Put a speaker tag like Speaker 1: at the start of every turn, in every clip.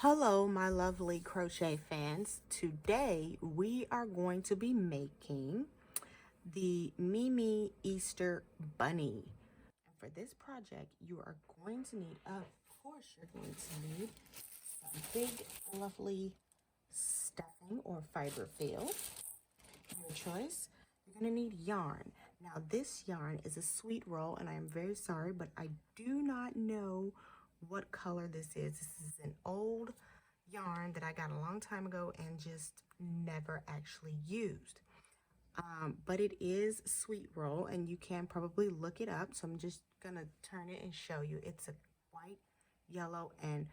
Speaker 1: Hello, my lovely crochet fans. Today we are going to be making the Mimi Easter Bunny. And for this project, you are going to need, of course, you're going to need some big, lovely stuffing or fiber fill. Your choice. You're going to need yarn. Now, this yarn is a sweet roll, and I am very sorry, but I do not know what color this is. This is an old yarn that I got a long time ago and just never actually used. But it is sweet roll, and you can probably look it up. So I'm just gonna turn it and show you. It's a white, yellow, and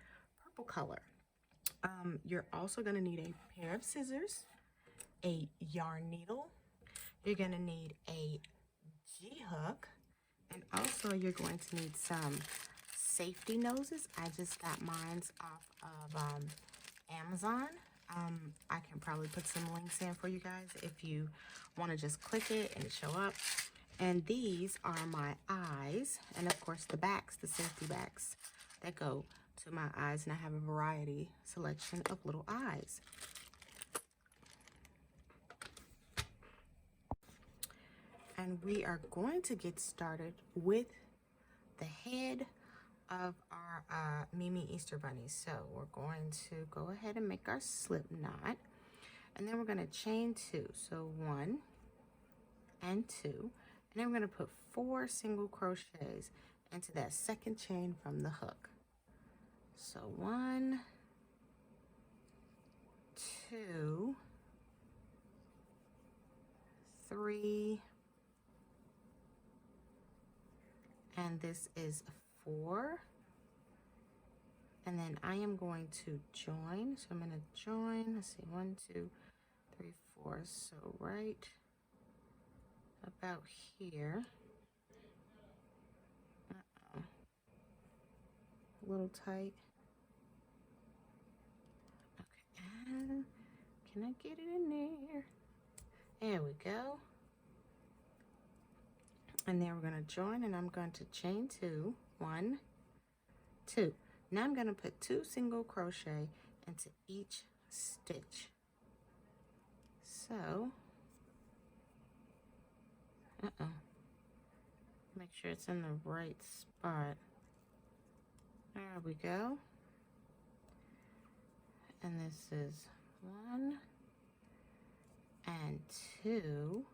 Speaker 1: purple color. You're also gonna need a pair of scissors, a yarn needle. You're gonna need a G-hook, and also you're going to need some safety noses. I just got mine off of Amazon. I can probably put some links in for you guys if you want to just click it and show up. And these are my eyes, and of course the backs, the safety backs that go to my eyes, and I have a variety selection of little eyes. And we are going to get started with the head of our Mimi Easter Bunny. So we're going to go ahead and make our slip knot, and then we're going to chain 2. So 1 and 2, and then we're going to put 4 single crochets into that second chain from the hook. So 1, 2, 3, and this is 4. And then I am going to join. So I'm going to join. Let's see, 1, 2, 3, 4. So right about here. Uh-oh. A little tight. Okay, and can I get it in there? There we go. And then we're going to join, and I'm going to chain 2. 1, 2. Now I'm going to put 2 single crochet into each stitch. So, make sure it's in the right spot. There we go. And this is 1 and 2.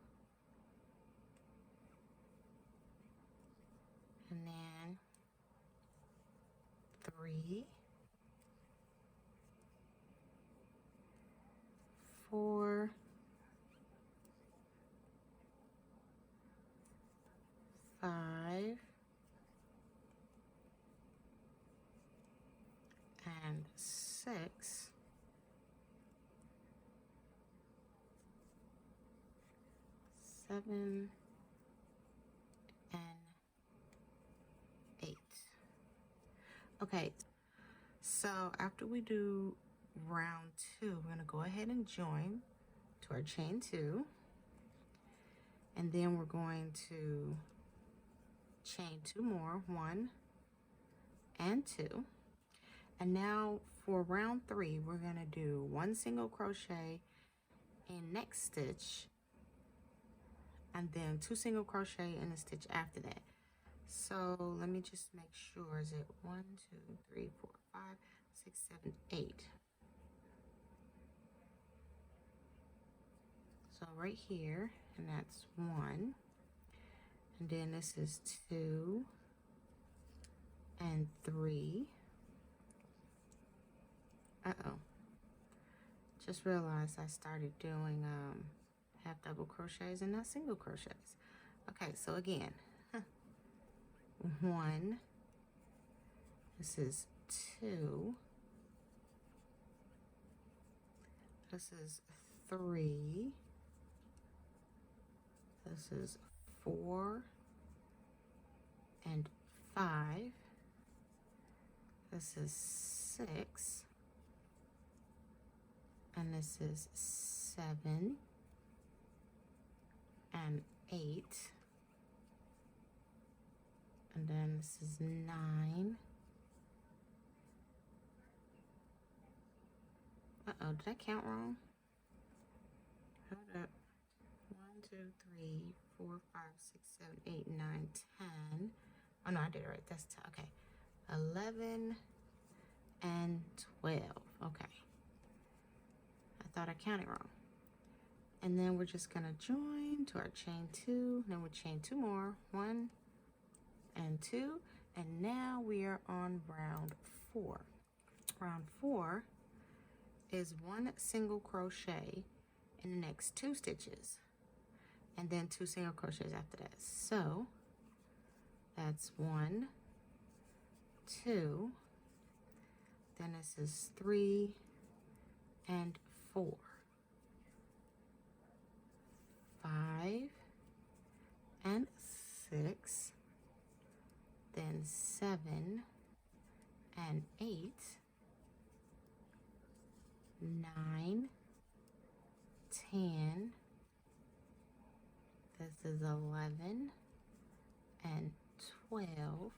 Speaker 1: And then 3, 4, 5, and 6, 7, and 8. Okay, so after we do round 2, we're going to go ahead and join to our chain 2, and then we're going to chain 2 more, 1 and 2. And now for round 3, we're going to do 1 single crochet in next stitch, and then 2 single crochet in the stitch after that. So let me just make sure, is it 1, 2, 3, 4, 5, 6, 7, 8. So right here, and that's 1, and then this is 2 and 3. Just realized I started doing half double crochets and not single crochets. Okay, so again, 1, this is 2, this is 3, this is 4 and 5, this is 6, and this is 7 and 8, and then this is 9 Oh, did I count wrong? Hold up. 1, 2, 3, 4, 5, 6, 7, 8, 9, 10. Oh no, I did it right. That's 10. Okay. 11 and 12. Okay. I thought I counted wrong. And then we're just gonna join to our chain 2. Then we'll chain 2 more. 1 and 2. And now we are on round 4. Round 4 is 1 single crochet in the next 2 stitches. And then 2 single crochets after that. So that's 1, 2. Then this is 3 and 4. 5 and 6. Then 7 and 8. 9, 10. This is 11 and 12.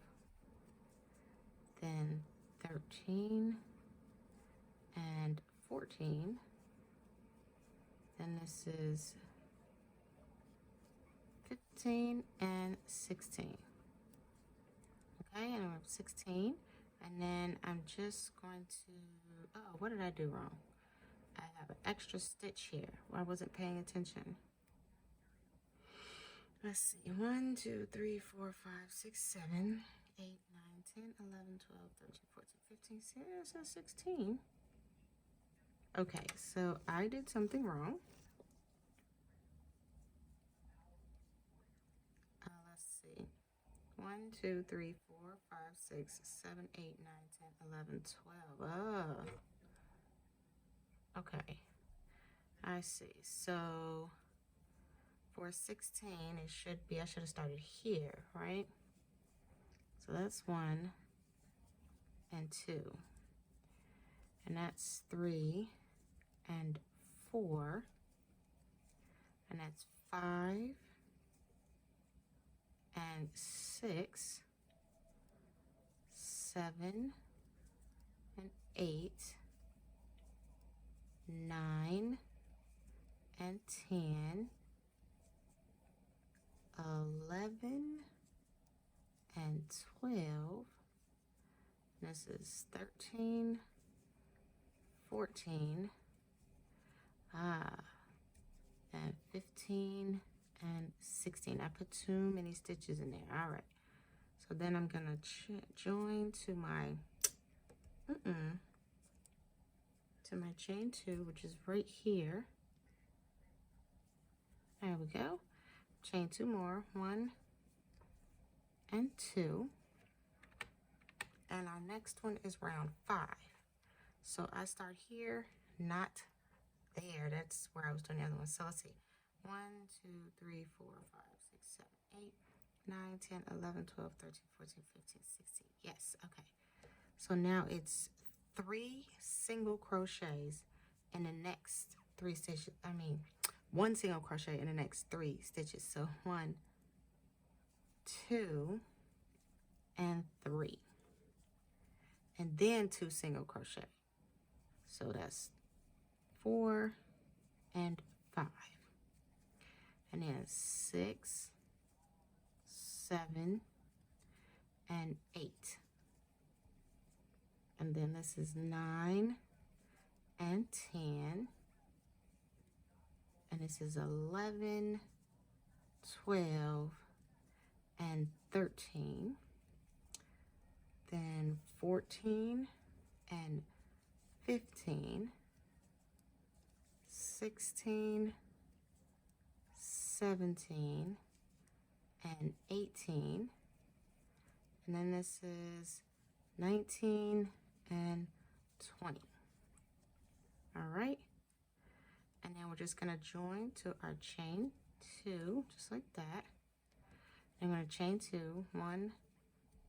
Speaker 1: Then 13 and 14. Then this is 15 and 16. Okay, and I'm 16. And then I'm just going to, oh, what did I do wrong? I have an extra stitch here where I wasn't paying attention. Let's see, 1, 2, 3, 4, 5, 6, 7, 8, 9, 10, 11, 12, 13, 14, 15, 16. Okay, so I did something wrong. Let's see, 1, 2, 3, 4, 5, 6, 7, 8, 9, 10, 11, 12. Okay, I see. So for 16, it should be, I should have started here, right? So that's 1 and 2. And that's 3 and 4. And that's 5 and 6, 7 and 8, 9 and 10, 11 and 12. This is 13, 14, and 15 and 16. I put too many stitches in there. All right. So then I'm gonna join to my chain 2, which is right here. There we go. Chain 2 more. 1 and 2. And our next one is round 5. So I start here, not there. That's where I was doing the other one. So let's see. 1, 2, 3, 4, 5, 6, 7, 8, 9, 10, 11, 12, 13, 14, 15, 16. Yes, okay. So now it's 3 single crochets in the next 3 stitches. 1 single crochet in the next 3 stitches. So 1, 2, and 3. And then 2 single crochet. So that's 4 and 5. And then 6, 7, and 8. And then this is 9 and 10. And this is 11, 12, and 13. Then 14 and 15, 16, 17, and 18. And then this is 19 and 20. All right. And then we're just going to join to our chain 2, just like that. I'm going to chain 2, 1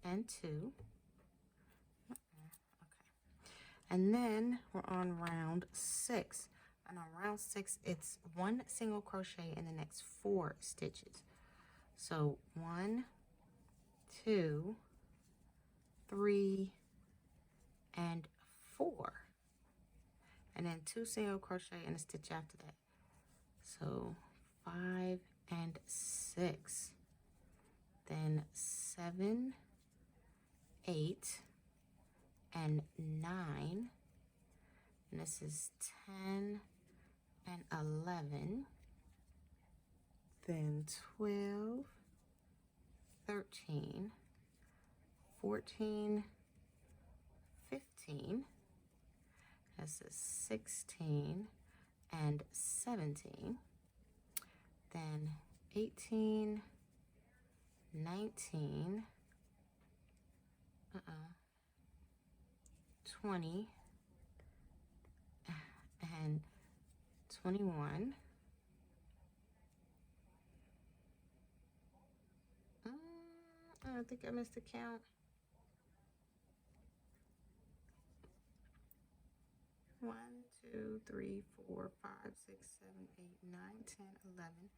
Speaker 1: and 2. And then we're on round 6. And on round 6, it's 1 single crochet in the next 4 stitches. So 1, 2, 3, and 4. and then 2 single crochet and a stitch after that. So 5 and 6, then 7, 8, and 9, and this is 10 and 11, then 12, 13, 14, 15, this is 16 and 17, then 18, 19, 20, and 21. I think I missed a count. 1, 2, 3, 4, 5, 6, 7, 8, 9, 10, 11,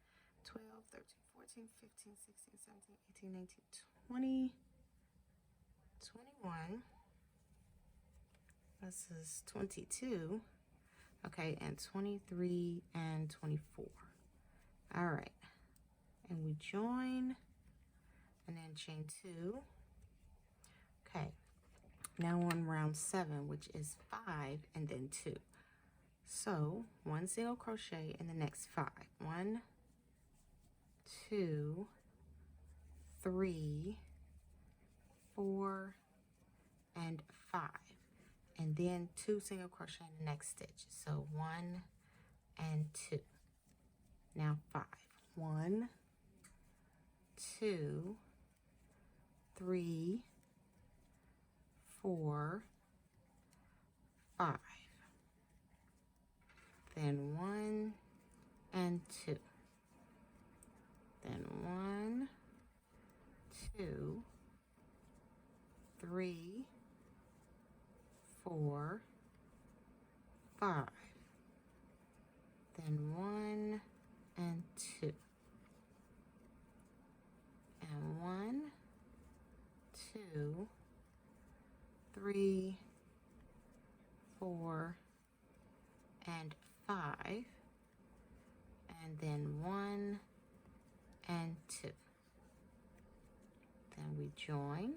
Speaker 1: 12, 13, 14, 15, 16, 17, 18, 19, 20, 21. This is 22. Okay, and 23 and 24. All right. And we join and then chain 2. Okay. Now on round 7, which is 5 and then 2. So 1 single crochet in the next 5. 1, 2, 3, 4, and 5. And then 2 single crochet in the next stitch. So 1 and 2. Now 5. 1, 2, 3, 4, 5. Then 1 and 2. Then 1, 2, 3, 4, 5. Then 1 and 2. And 1, 2, 3, 4, and 5. And then 1 and 2. Then we join.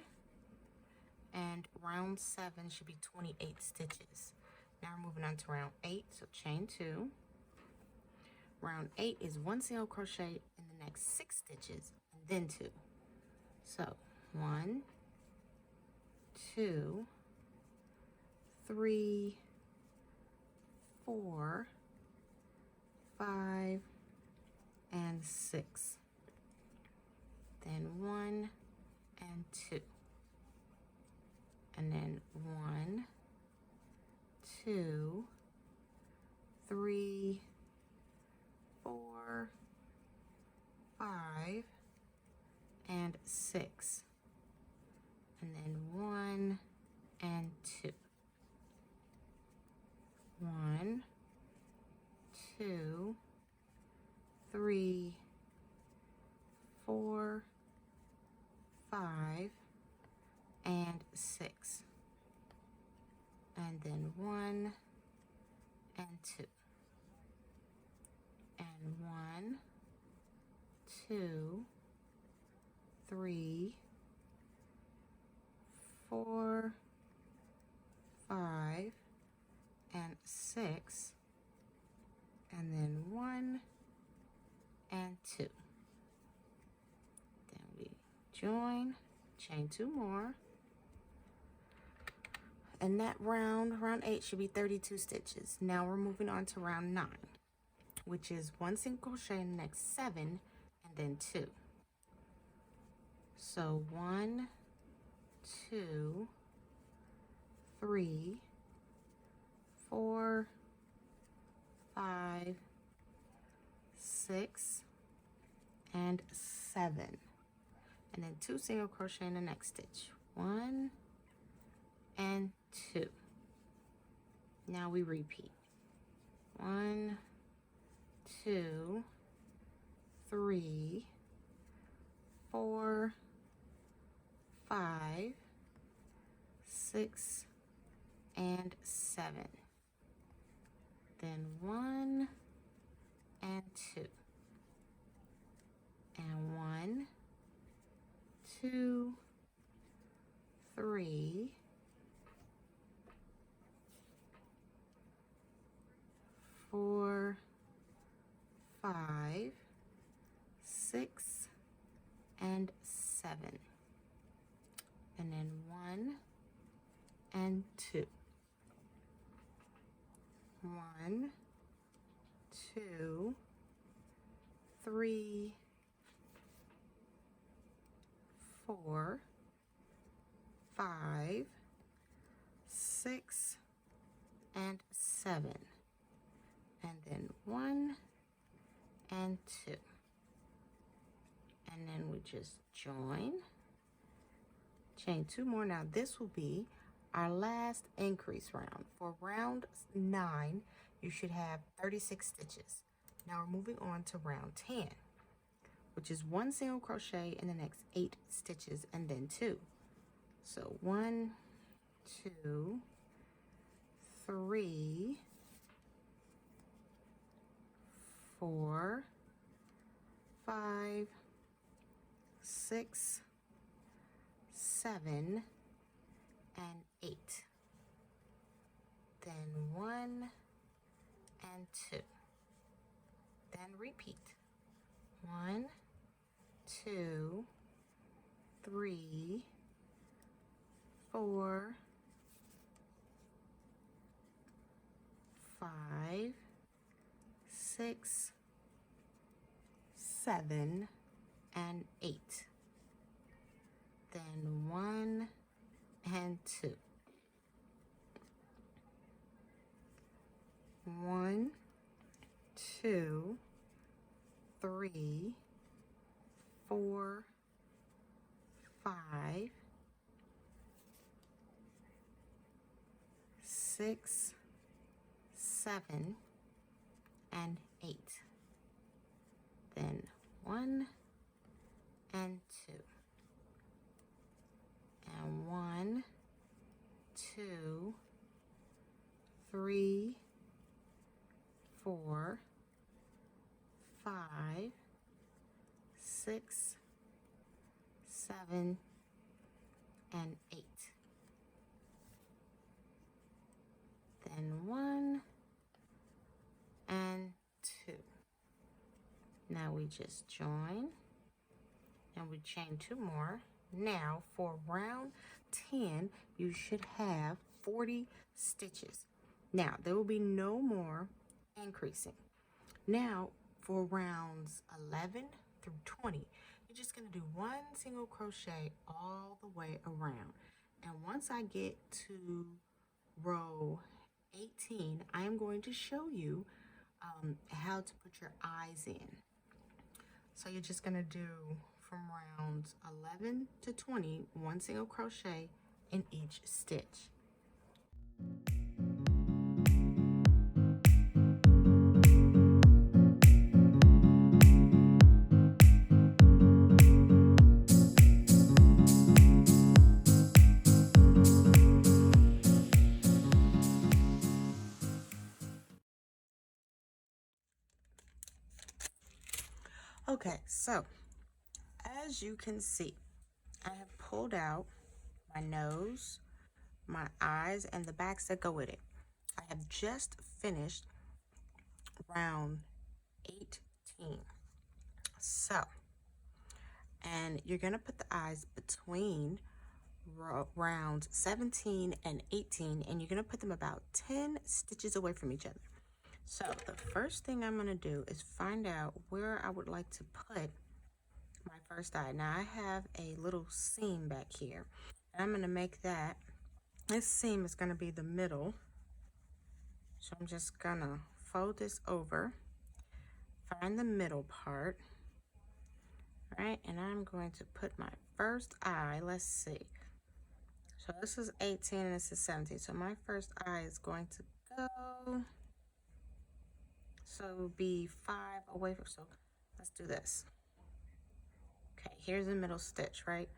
Speaker 1: And round 7 should be 28 stitches. Now we're moving on to round 8, so chain 2. Round 8 is 1 single crochet in the next 6 stitches, and then 2. So 1, 2, 3, 4, 5, and 6. Then 1 and 2. And then 1, 2, 3, 4, 5, and 6. And then 1 and 2. 1, 2, 3, 4, 5, and 6. And then 1 and 2. And 1, 2, 3, 4, 5, and 6. And then 1 and 2. Then we join, chain 2 more. And that round 8 should be 32 stitches. Now we're moving on to round 9, which is 1 single crochet in the next 7 and then 2. So 1, 2, 3, 4, 5, 6, and 7. And then 2 single crochet in the next stitch. 1 and 2. Now we repeat. 1, 2, 3, 4, 5, 6, and 7. then 1 and 2, and 1, 2, 3, 4, 5, 6, and 7, and then 1 and 2, 1, 2, 3, 4, 5, 6, and 7, and then 1 and 2, and then we just join, chain 2 more. Now this will be our last increase round. For round 9 you should have 36 stitches. Now we're moving on to round 10, which is 1 single crochet in the next 8 stitches and then 2. So 1, 2, 3, 4, 5, 6, 7, and 8. Then 1 and 2. Then repeat. 1, 2, 3, 4, 5, 6, 7, and 8. Then 1 and 2. 1, 2, 3, 4, 5, 6, 7, and 8. Then 1 and 2. And 1, 2, 3, 4, 5, 6, 7, and 8. Then 1 and 2. Now we just join and we chain 2 more. Now for round 10 you should have 40 stitches. Now there will be no more increasing. Now for rounds 11 through 20 you're just going to do 1 single crochet all the way around, and once I get to row 18 I am going to show you how to put your eyes in. So you're just going to do from rounds 11 to 20 1 single crochet in each stitch. Okay, so as you can see, I have pulled out my nose, my eyes, and the backs that go with it. I have just finished round 18. So, and you're going to put the eyes between rounds 17 and 18, and you're going to put them about 10 stitches away from each other. So the first thing I'm going to do is find out where I would like to put my first eye. Now I have a little seam back here, and I'm going to make that, this seam is going to be the middle. So I'm just going to fold this over, find the middle part, right? And I'm going to put my first eye. Let's see. So this is 18 and this is 17. So my first eye is going to go, so it will be 5 away from, so let's do this. Okay, here's the middle stitch, right?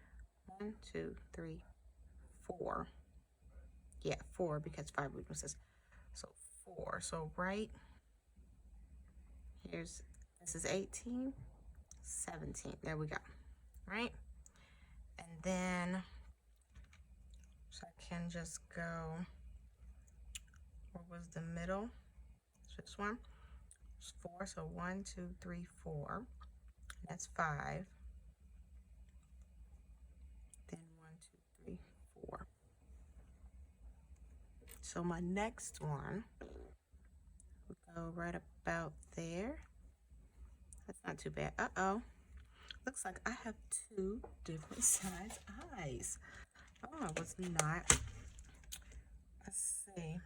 Speaker 1: 1, 2, 3, 4. Yeah, 4 because 5 weaknesses. So 4. So right here's, this is 18, 17. There we go. Right? And then, so I can just go, what was the middle? This one. It's 4. So 1, 2, 3, 4. That's 5. Then 1, 2, 3, 4. So my next one will go right about there. That's not too bad. Uh-oh. Looks like I have 2 different size eyes. Oh, I was not. Let's see.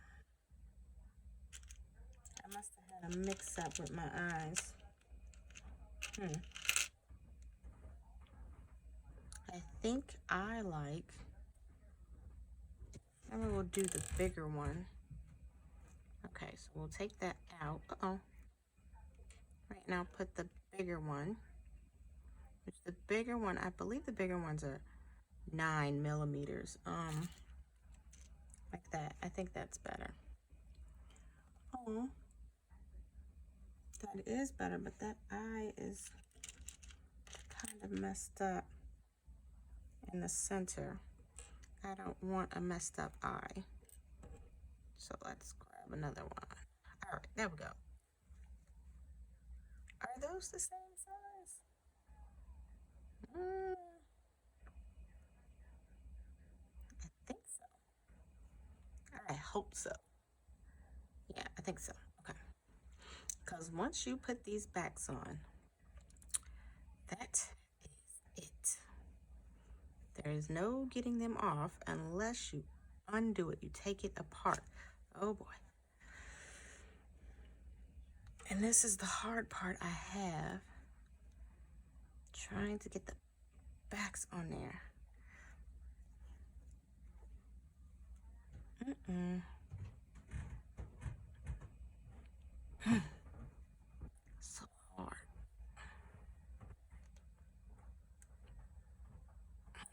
Speaker 1: I must have had a mix-up with my eyes. I think I like, maybe we'll do the bigger one. Okay, so we'll take that out. Uh-oh. Right now, put the bigger one. Which the bigger one, I believe the bigger ones are 9 millimeters. Like that. I think that's better. Oh, that is better, but that eye is kind of messed up in the center. I don't want a messed up eye. So let's grab another one. All right, there we go. Are those the same size? I think so. I hope so. Yeah, I think so. Okay. Because once you put these backs on, that is it. There is no getting them off unless you undo it. You take it apart. Oh boy. And this is the hard part I have. Trying to get the backs on there. So hard.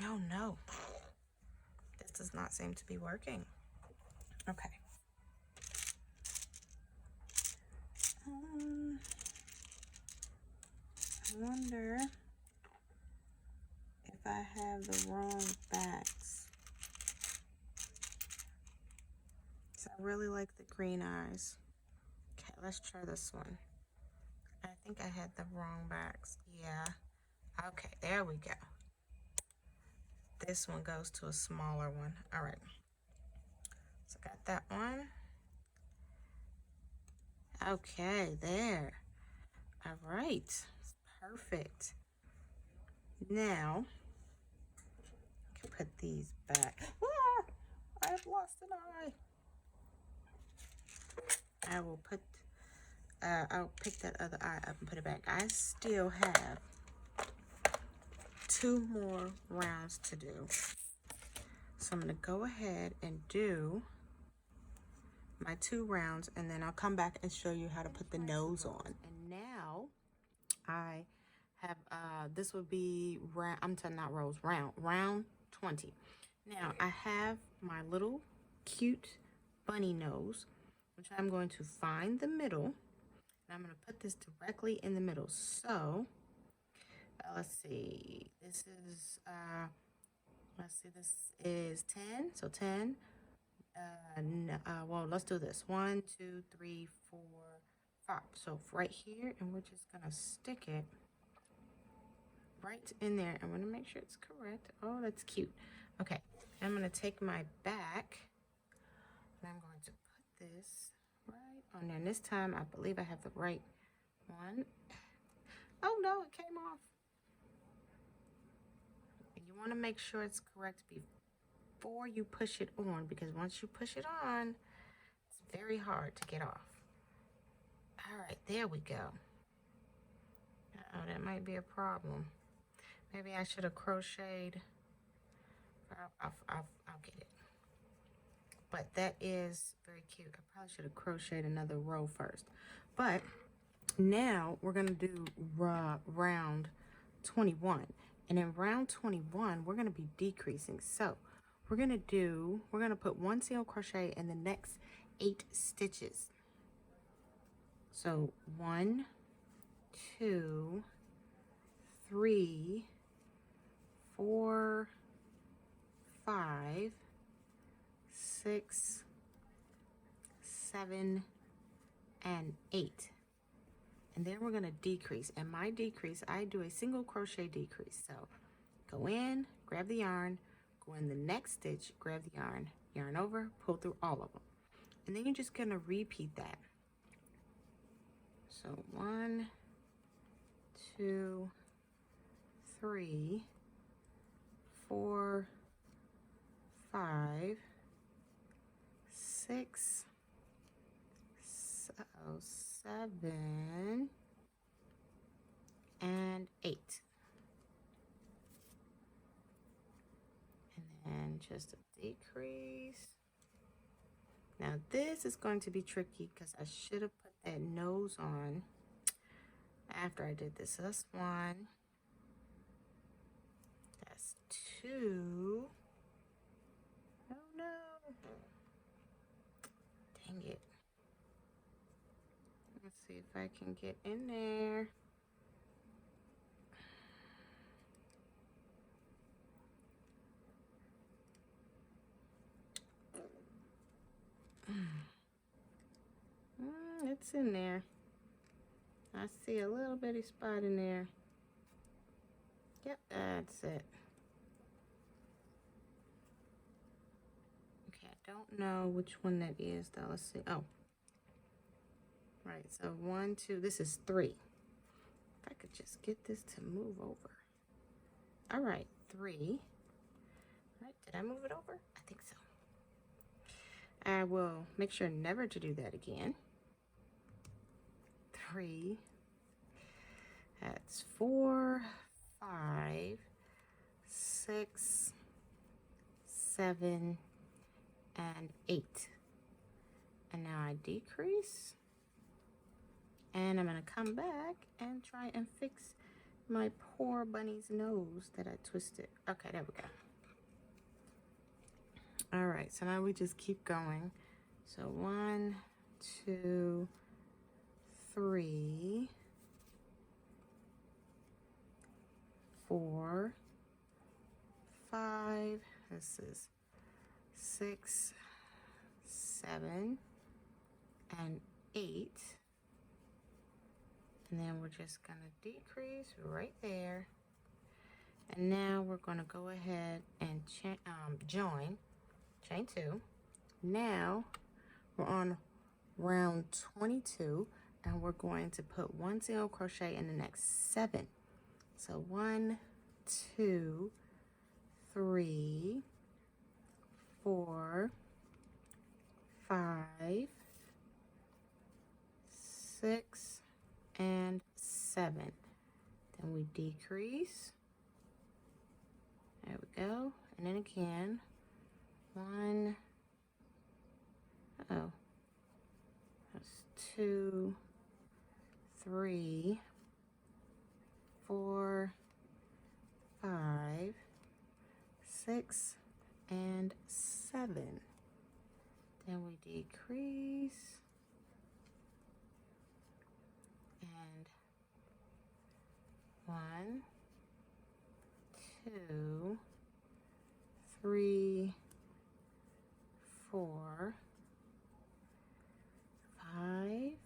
Speaker 1: Oh no. This does not seem to be working. Okay. I wonder if I have the wrong backs. So I really like the green eyes. Okay, let's try this one. I think I had the wrong backs. Yeah. Okay, there we go. This one goes to a smaller one. All right. So got that one. Okay, there. All right. Perfect. Now, I can put these back. Ah, I have lost an eye. I will put, I'll pick that other eye up and put it back. I still have 2 more rounds to do. So I'm going to go ahead and do my 2 rounds, and then I'll come back and show you how to put the nose on. And now I have, this would be round, I'm telling not rows, round 20. Now I have my little cute bunny nose, which I'm going to find the middle, and I'm going to put this directly in the middle. So let's see, this is, this is 10, so 10, well, let's do this, 1, 2, 3, 4, 5, so right here, and we're just gonna stick it right in there. I'm gonna make sure it's correct. Oh, that's cute. Okay, I'm gonna take my back, and I'm going to put this right on there, and this time, I believe I have the right one. Oh no, it came off. You want to make sure it's correct before you push it on, because once you push it on, it's very hard to get off. All right, there we go. Oh, that might be a problem. Maybe I should have crocheted. I'll get it. But that is very cute. I probably should have crocheted another row first. But now we're going to do round 21. And in round 21, we're going to be decreasing. So we're going to put 1 single crochet in the next 8 stitches. So 1, 2, 3, 4, 5, 6, 7, and 8. And then we're going to decrease. And my decrease, I do a single crochet decrease. So go in, grab the yarn, go in the next stitch, grab the yarn, yarn over, pull through all of them. And then you're just going to repeat that. So 1, 2, 3, 4, 5, 6, 7, and 8. And then just a decrease. Now this is going to be tricky because I should have put that nose on after I did this. So that's 1. That's 2. Oh no. Dang it. Let's see if I can get in there. It's in there. I see a little bitty spot in there. Yep, that's it. Okay, I don't know which one that is though. Let's see. Oh. Right, so 1, 2, this is 3. If I could just get this to move over. All right, 3. All right, did I move it over? I think so. I will make sure never to do that again. 3. That's 4, 5, 6, 7, and 8. And now I decrease. And I'm going to come back and try and fix my poor bunny's nose that I twisted. Okay, there we go. All right, so now we just keep going. So 1, 2, 3, 4, 5. This is 6, 7, and 8. And then we're just going to decrease right there. And now we're going to go ahead and join, chain 2. Now we're on round 22, and we're going to put 1 single crochet in the next 7. So 1, 2, 3, 4, 5, 6, and 7. Then we decrease. There we go. And then again, 1, that's 2, 3, 4, 5, 6, and 7. Then we decrease. And 1, 2, 3, 4, 5,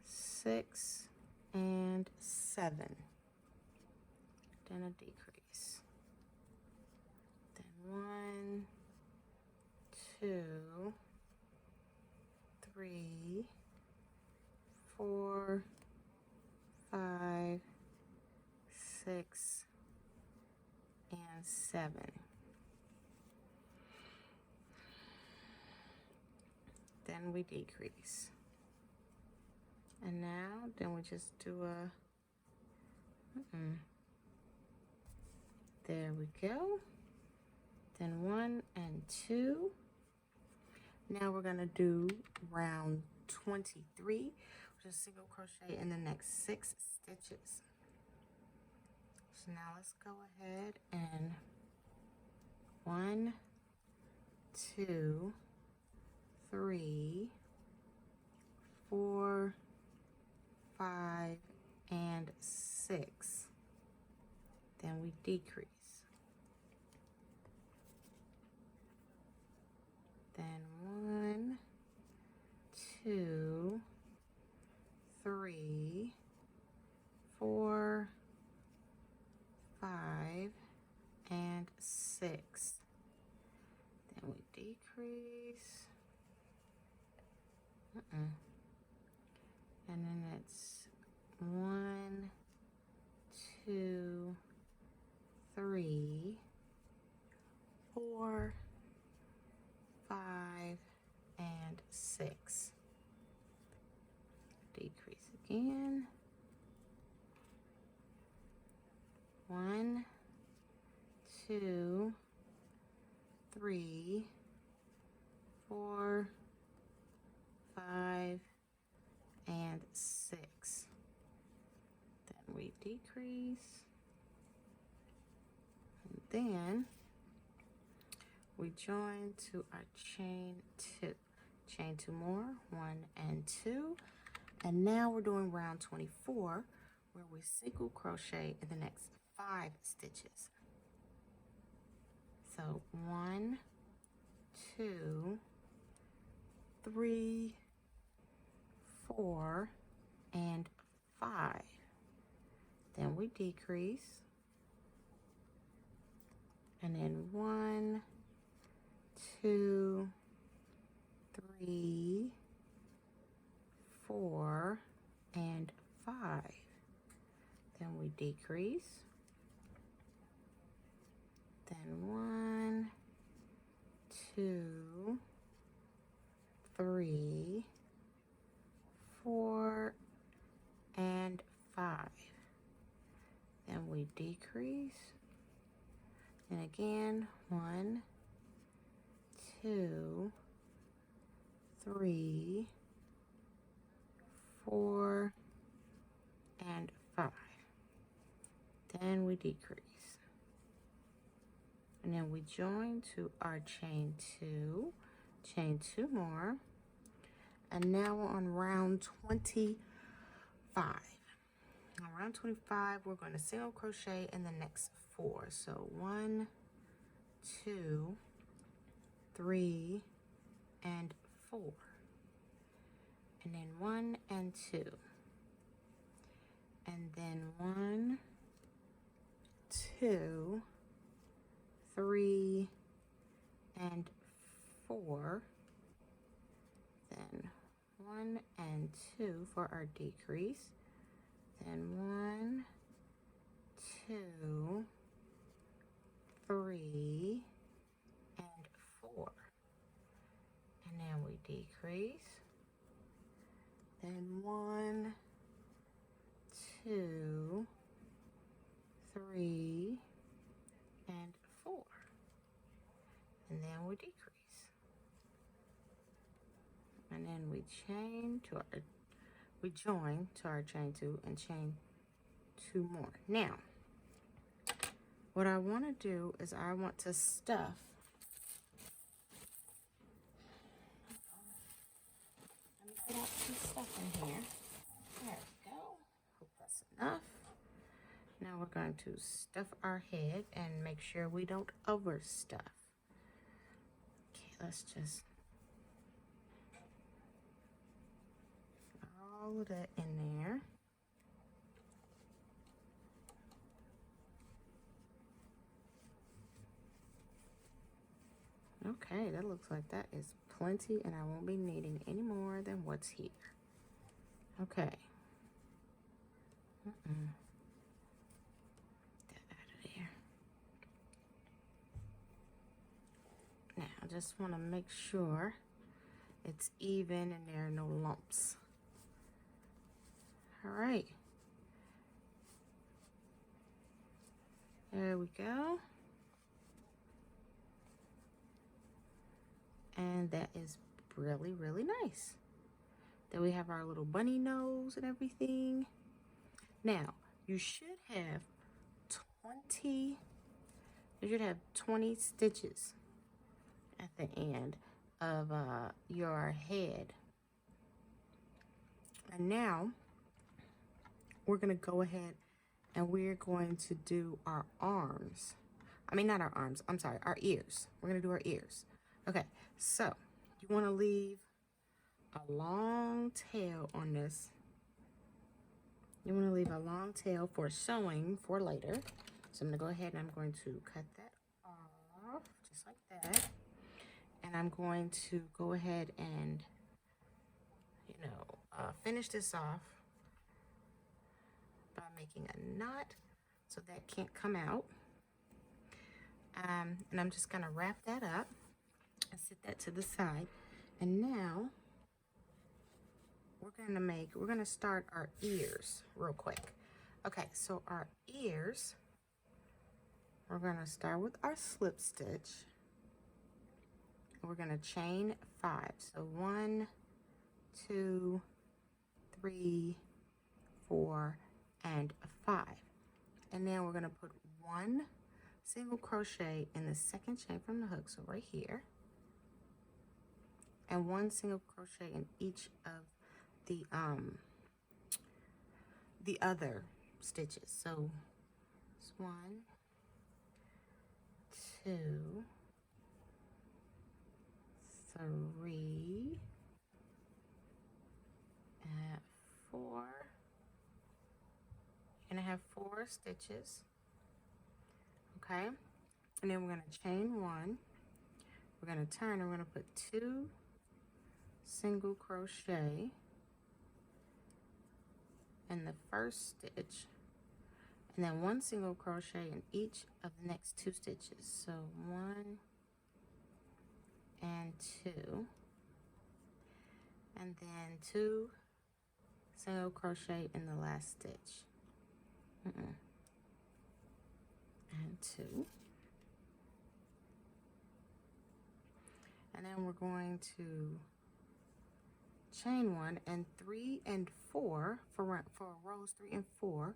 Speaker 1: 6, and 7. Then a decrease. Then 1, 2, 3, 4, 5, 6, and 7. Then we decrease. And now, then we just do a, there we go. Then 1 and 2. Now we're gonna do round 23, which is single crochet in the next 6 stitches. So now let's go ahead and 1, 2, 3, 4, 5, and 6. Then we decrease. Then 1, 2, 3, 4, 5, and 6. Then we decrease. And then it's 1, 2, 3, 4, 5, and 6. Decrease again. 1, 2, 3, 4, 5, and 6. Then we decrease. And then we join to our chain 2. Chain 2 more, 1 and 2. And now we're doing round 24, where we single crochet in the next 5 stitches. So 1, 2, 3, 4, and 5. Then we decrease. And then 1, 2, 3, 4, and 5. Then we decrease. Then 1, 2, 3, 4, and 5. Then we decrease. And again, 1, 2, 3, 4, and 5. Then we decrease. And then we join to our chain 2, chain 2 more. And now we're on round 25. On round 25, we're going to single crochet in the next 4. So 1, 2, 3, and 4. And then 1 and 2. And then 1, 2, 3, and 4. Then 1 and 2 for our decrease. Then 1, 2, 3, and 4. And then we decrease. Then 1, 2, 3, and 4. And then we decrease. And then we join to our chain 2 and chain 2 more. Now, what I want to do is I want to stuff. Let me put out some stuff in here. There we go. Hope that's enough. Now we're going to stuff our head and make sure we don't overstuff. Okay, let's just put all of that in there. Okay, that looks like that is plenty, and I won't be needing any more than what's here. Okay. Get that out of there. Now, I just want to make sure it's even and there are no lumps. All right. There we go. And that is really, really nice. Then we have our little bunny nose and everything. Now, you should have 20 stitches at the end of your head. And now we're going to go ahead and we're going to do our arms. I mean, not our arms, I'm sorry, our ears. We're going to do our ears. Okay, so you want to leave a long tail on this. You want to leave a long tail for sewing for later. So I'm going to go ahead and I'm going to cut that off just like that. And I'm going to go ahead and, finish this off by making a knot so that can't come out. And I'm just going to wrap that up and set that to the side. And now we're going to start our ears real quick. Okay, so our ears, we're going to start with our slip stitch. We're going to chain 5. So 1, 2, 3, 4, and 5. And then we're going to put 1 single crochet in the second chain from the hook, so right here, and 1 single crochet in each of the other stitches. So it's 1, 2, 3, and 4. You're gonna have 4 stitches. Okay, and then we're going to chain 1, we're going to turn, and we're going to put 2 single crochet in the first stitch, and then 1 single crochet in each of the next 2 stitches. So 1 and 2, and then 2 single crochet in the last stitch. And 2, and then we're going to chain 1, and 3 and 4 for rows 3 and 4.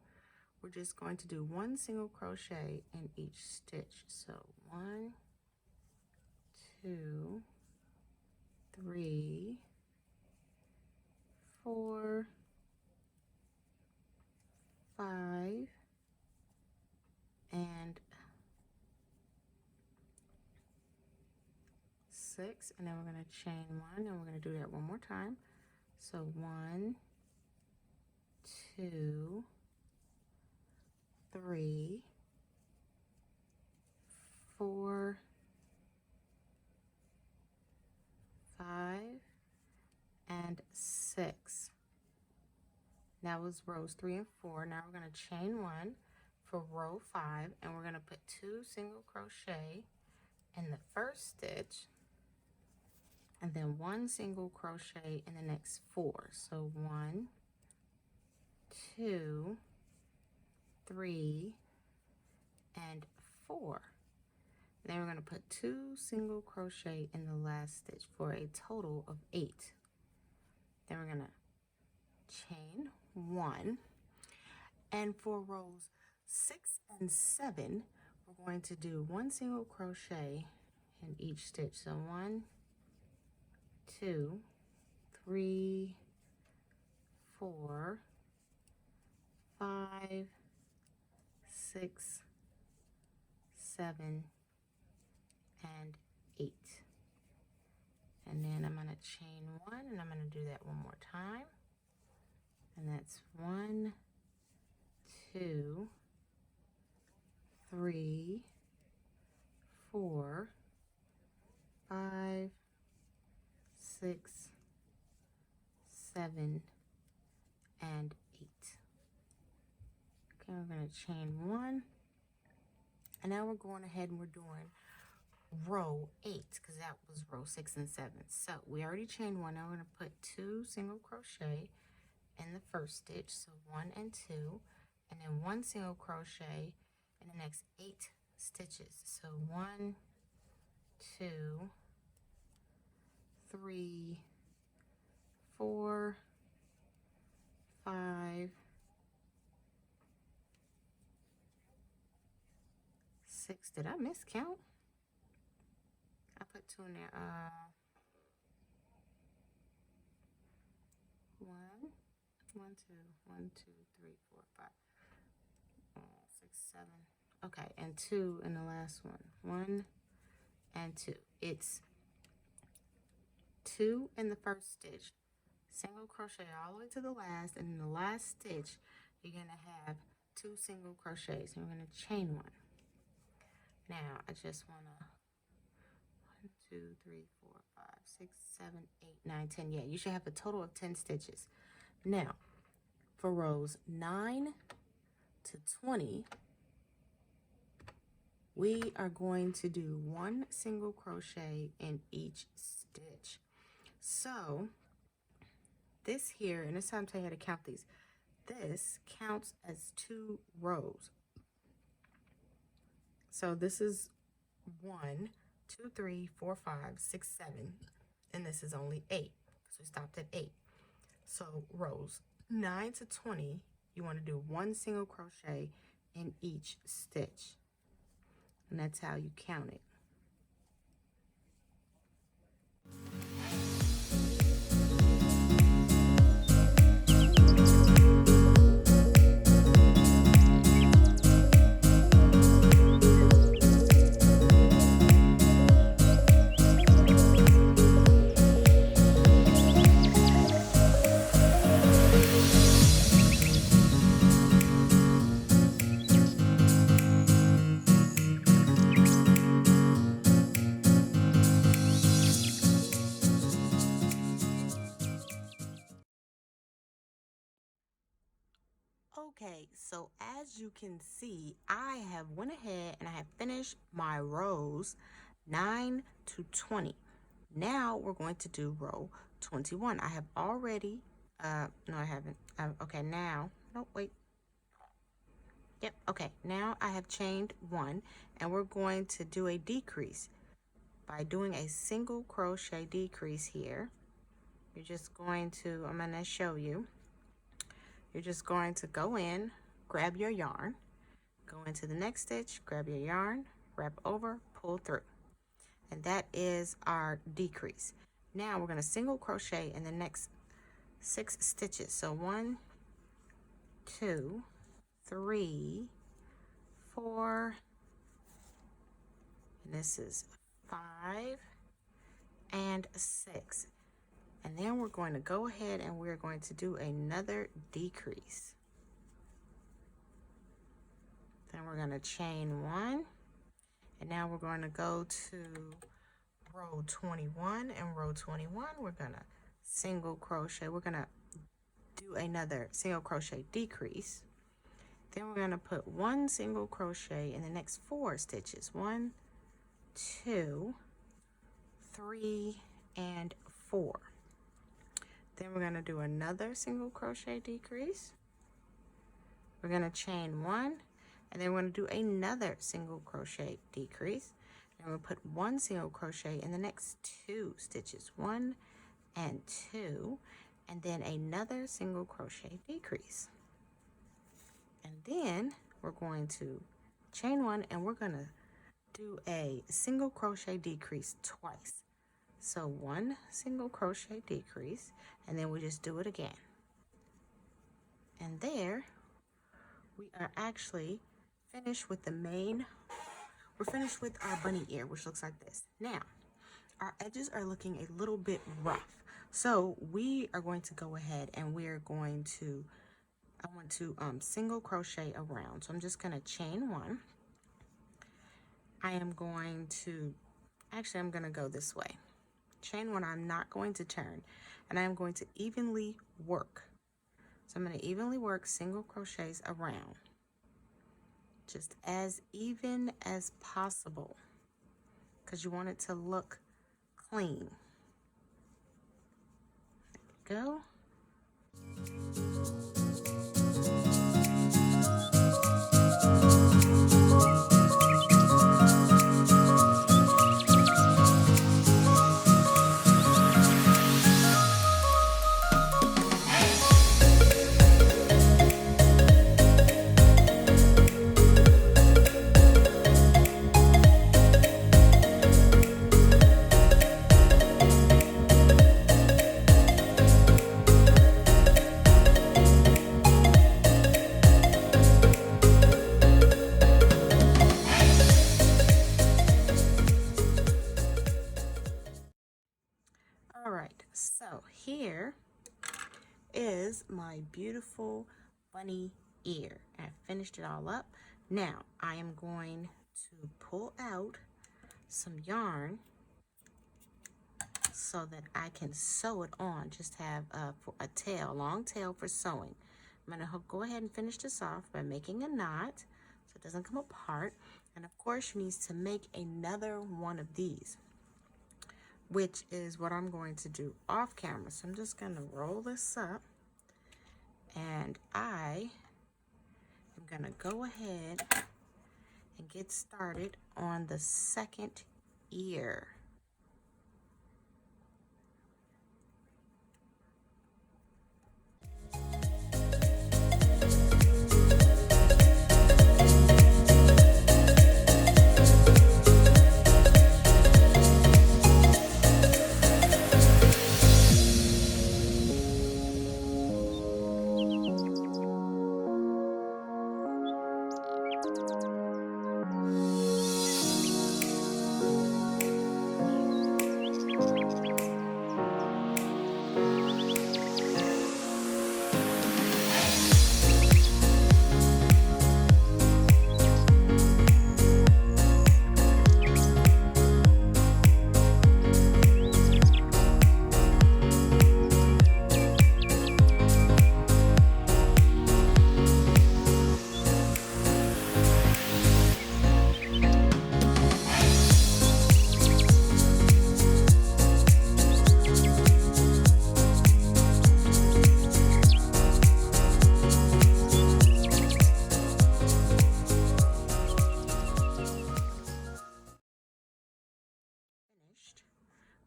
Speaker 1: We're just going to do 1 single crochet in each stitch. So 1, 2, 3, 4, 5, and 6, and then we're going to chain 1, and we're going to do that one more time. So 1, 2, 3, 4, 5, and 6. That was rows 3 and 4. Now we're going to chain 1 for row 5, and we're going to put 2 single crochet in the first stitch, and then 1 single crochet in the next 4. So 1, 2, 3, and 4. Then we're going to put 2 single crochet in the last stitch for a total of 8. Then we're going to chain 1, and for rows 6 and 7, we're going to do 1 single crochet in each stitch. So 1, 2, 3, 4, 5, 6, 7, and 8. And then I'm going to chain 1, and I'm going to do that one more time. And that's 1, 2, 3, 4, 5, 6, 7, and 8. Okay, we're going to chain 1, and now we're going ahead and we're doing row 8, because that was row 6 and 7. So we already chained 1. Now we're going to put 2 single crochet in the first stitch, so 1 and 2, and then 1 single crochet in the next 8 stitches. So 1, 2, 3, 4, 5, 6. Did I miscount? I put 2 in there. 1, 1, 2, 1, 2, 3, 4, 5, 6, 7. Okay, and 2 in the last one. 1 and 2. It's 2 in the first stitch, single crochet all the way to the last, and in the last stitch you're going to have 2 single crochets, and we're going to chain 1. Now I just want to 1, 2, 3, 4, 5, 6, 7, 8, 9, 10. Yeah, you should have a total of 10 stitches. Now for rows 9 to 20, we are going to do 1 single crochet in each stitch. So this here, and this time I'm telling you how to count these, this counts as 2 rows. So this is 1, 2, 3, 4, 5, 6, 7, and this is only 8 because we stopped at 8. So rows 9 to 20, you want to do 1 single crochet in each stitch, and that's how you count it. Okay, so as you can see, I have went ahead and I have finished my rows 9 to 20. Now we're going to do row 21. I have already, no I haven't, okay now, no wait, yep, okay, now I have chained 1 and we're going to do a decrease by doing a single crochet decrease here. You're just going to, I'm going to show you. You're just going to go in, grab your yarn, go into the next stitch, grab your yarn, wrap over, pull through. And that is our decrease. Now we're going to single crochet in the next 6 stitches. So 1, 2, 3, 4, and this is 5 and 6. And then we're going to go ahead and we're going to do another decrease. Then we're going to chain 1. And now we're going to go to row 21. And row 21, we're going to single crochet. We're going to do another single crochet decrease. Then we're going to put 1 single crochet in the next 4 stitches. 1, 2, 3, and 4. Then we're going to do another single crochet decrease. We're going to chain 1, and then we're going to do another single crochet decrease. And we'll put 1 single crochet in the next 2 stitches, 1 and 2, and then another single crochet decrease. And then we're going to chain 1, and we're going to do a single crochet decrease twice. So 1 single crochet decrease, and then we just do it again. And there we are actually finished with the main, we're finished with our bunny ear, which looks like this. Now, our edges are looking a little bit rough. So we are going to go ahead and we're going to, I want to single crochet around. So I'm just going to chain 1. I am going to, actually I'm going to go this way. Chain 1, I'm not going to turn, and I'm going to evenly work. So I'm going to evenly work single crochets around, just as even as possible, because you want it to look clean. There you go. right, so here is my beautiful bunny ear. I finished it all up. Now I am going to pull out some yarn so that I can sew it on. Just have a tail, long tail for sewing. I'm going to go ahead and finish this off by making a knot so it doesn't come apart. And of course, you need to make another one of these, which is what I'm going to do off camera. So I'm just going to roll this up, and I am going to go ahead and get started on the second ear.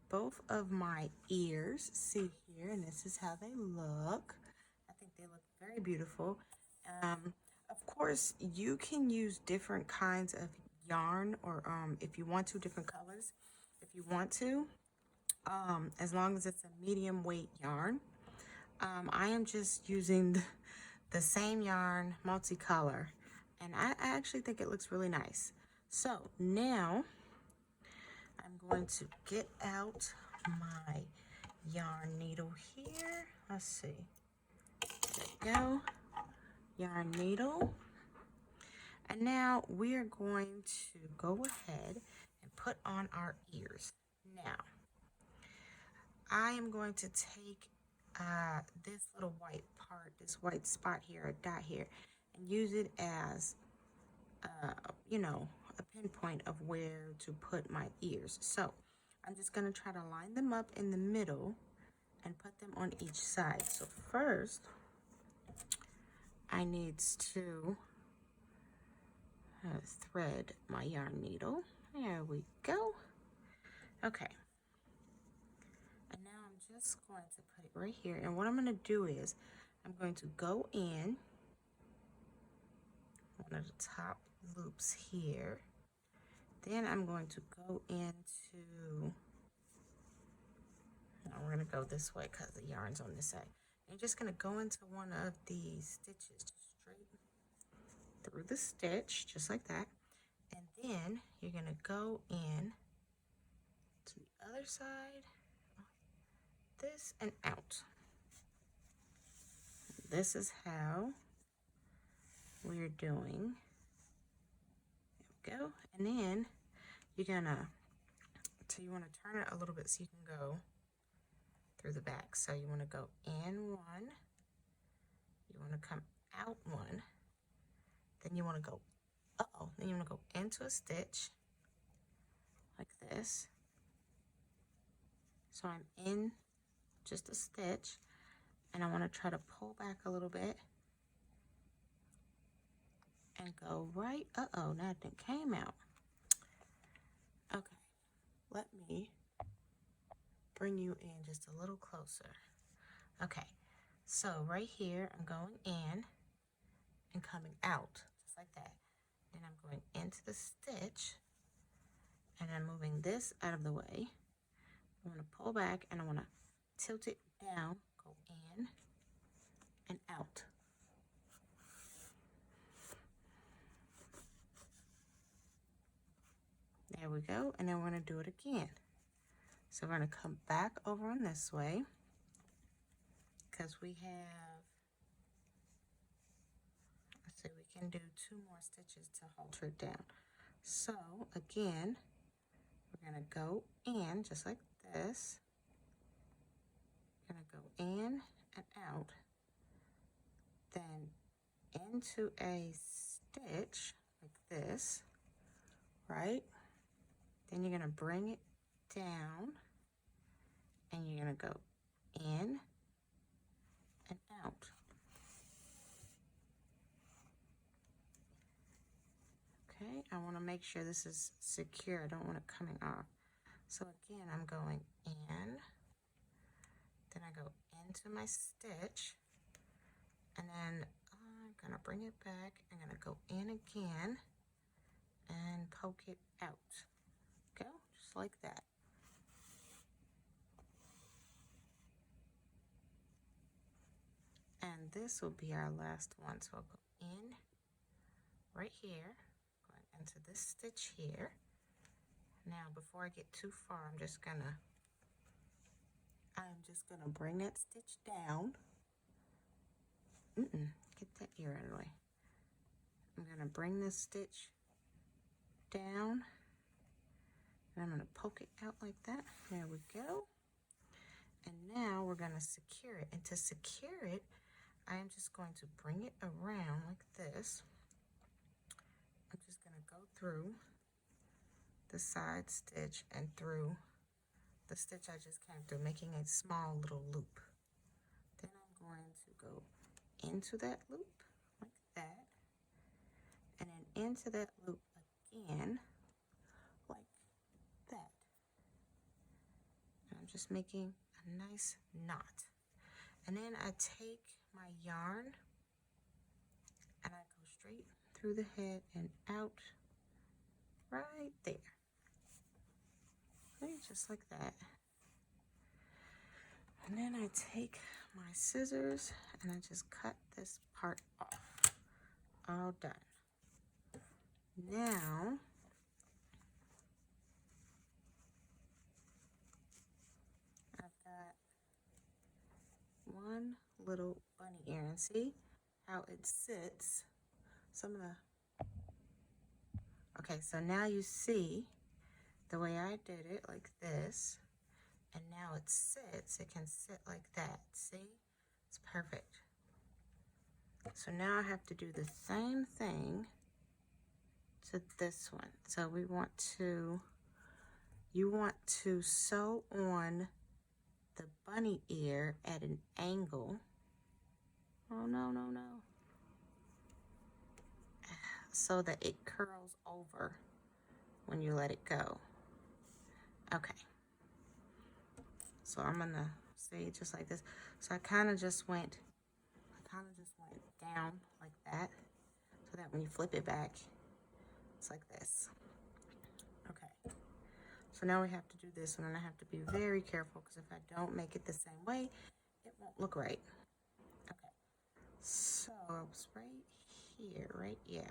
Speaker 1: Both of my ears, see here, and this is how they look. I think they look very beautiful. Of course, you can use different kinds of yarn, or if you want to, different colors if you want to, as long as it's a medium weight yarn. I am just using the same yarn, multicolor, and I actually think it looks really nice. So now I'm going to get out my yarn needle here. Let's see. There we go. Yarn needle. And now we are going to go ahead and put on our ears. Now, I am going to take this little white part, this white spot here, a dot here, and use it as, you know, a pinpoint of where to put my ears. So I'm just going to try to line them up in the middle and put them on each side. So first, I need to thread my yarn needle. There we go. Okay. And now I'm just going to put it right here. And what I'm going to do is I'm going to go in one of the top loops here. Then I'm going to go into, no, we're going to go this way because the yarn's on this side. You're just going to go into one of these stitches, just straight through the stitch, just like that. And then you're going to go in to the other side, this and out. This is how we're doing. There we go. And then you're gonna, so you want to turn it a little bit so you can go through the back. So you want to go in one, you want to come out one, then you want to go, then you want to go into a stitch like this. So I'm in just a stitch, and I want to try to pull back a little bit and go right, that thing came out. Okay, let me bring you in just a little closer. Okay, so right here, I'm going in and coming out, just like that. Then I'm going into the stitch, and I'm moving this out of the way. I want to pull back, and I want to tilt it down, go in and out. There we go, and then we're going to do it again. So we're going to come back over on this way because we have, let's see, we can do 2 more stitches to halter it down. So again, we're going to go in just like this. We're going to go in and out, then into a stitch like this, right? Then you're going to bring it down and you're going to go in and out. Okay, I want to make sure this is secure. I don't want it coming off. So again, I'm going in, then I go into my stitch, and then I'm going to bring it back. I'm going to go in again and poke it out. Go, just like that. And this will be our last one. So I'll go in right here, going into this stitch here. Now, before I get too far, I'm just gonna bring that stitch down. Get that ear out of the way. I'm gonna bring this stitch down, and I'm gonna poke it out like that. There we go. And now we're gonna secure it. And to secure it, I am just going to bring it around like this. I'm just gonna go through the side stitch and through the stitch I just came through, making a small little loop. Then I'm going to go into that loop like that, and then into that loop again like that. And I'm just making a nice knot. And then I take my yarn and I go straight through the head and out right there. Okay, just like that. And then I take my scissors and I just cut this part off. All done. Now, I've got one little bunny ear, and see how it sits. So I'm gonna, okay, so now you see the way I did it, like this, and now it sits, it can sit like that, see? It's perfect. So now I have to do the same thing to this one. So we want to, you want to sew on the bunny ear at an angle. Oh, no, no, no. So that it curls over when you let it go. Okay. So I'm gonna see just like this. So I kind of just went down like that, so that when you flip it back, it's like this. Okay. So now we have to do this, and then I have to be very careful because if I don't make it the same way, it won't look right. Okay. So I was right here, right? Yeah.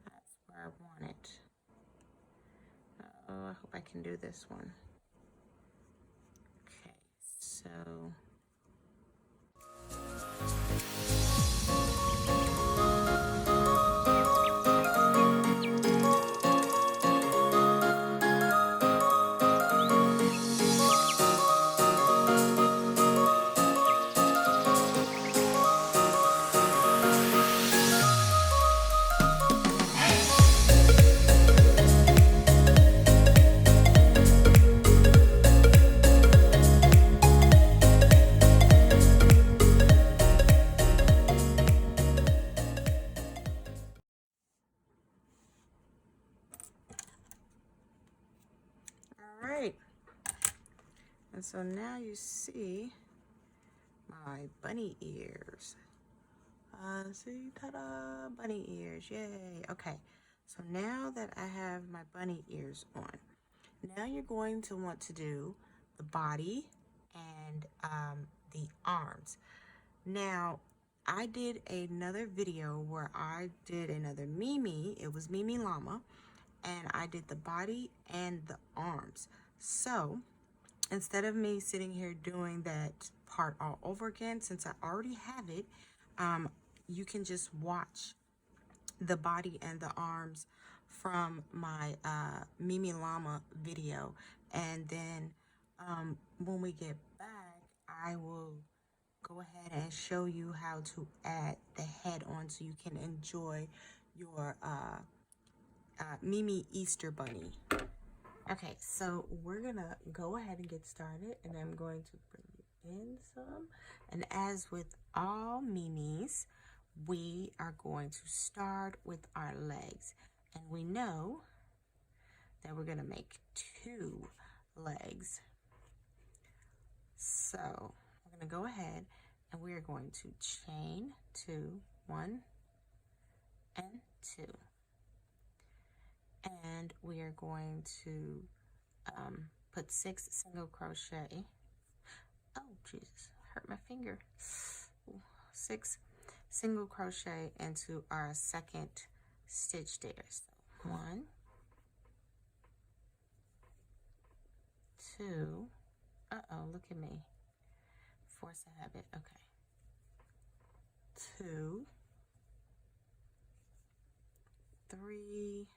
Speaker 1: That's where I want it. Oh, I hope I can do this one. Okay, so and so now you see my bunny ears. See, ta-da, bunny ears, yay. Okay, so now that I have my bunny ears on, now you're going to want to do the body and the arms. Now, I did another video where I did another Mimi. It was Mimi Llama, and I did the body and the arms. So instead of me sitting here doing that part all over again, since I already have it, you can just watch the body and the arms from my Mimi Llama video. And then when we get back, I will go ahead and show you how to add the head on so you can enjoy your Mimi Easter Bunny. Okay, so we're gonna go ahead and get started, and I'm going to bring you in some. And as with all Mimis, we are going to start with our legs. And we know that we're gonna make 2 legs. So we're gonna go ahead and we are going to chain 2, 1 and 2. And we are going to put 6 single crochet. Oh Jesus, hurt my finger. 6 single crochet into our second stitch there. So 1, 2. Look at me. Force a habit. Okay. 2, 3,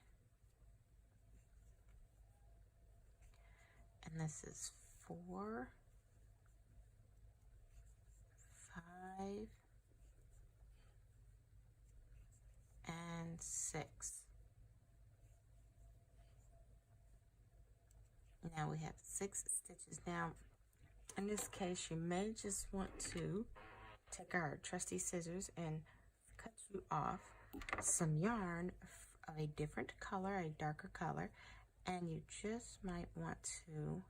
Speaker 1: and this is 4, 5, and 6. Now we have 6 stitches. Now, in this case, you may just want to take our trusty scissors and cut you off some yarn of a different color, a darker color, and you just might want to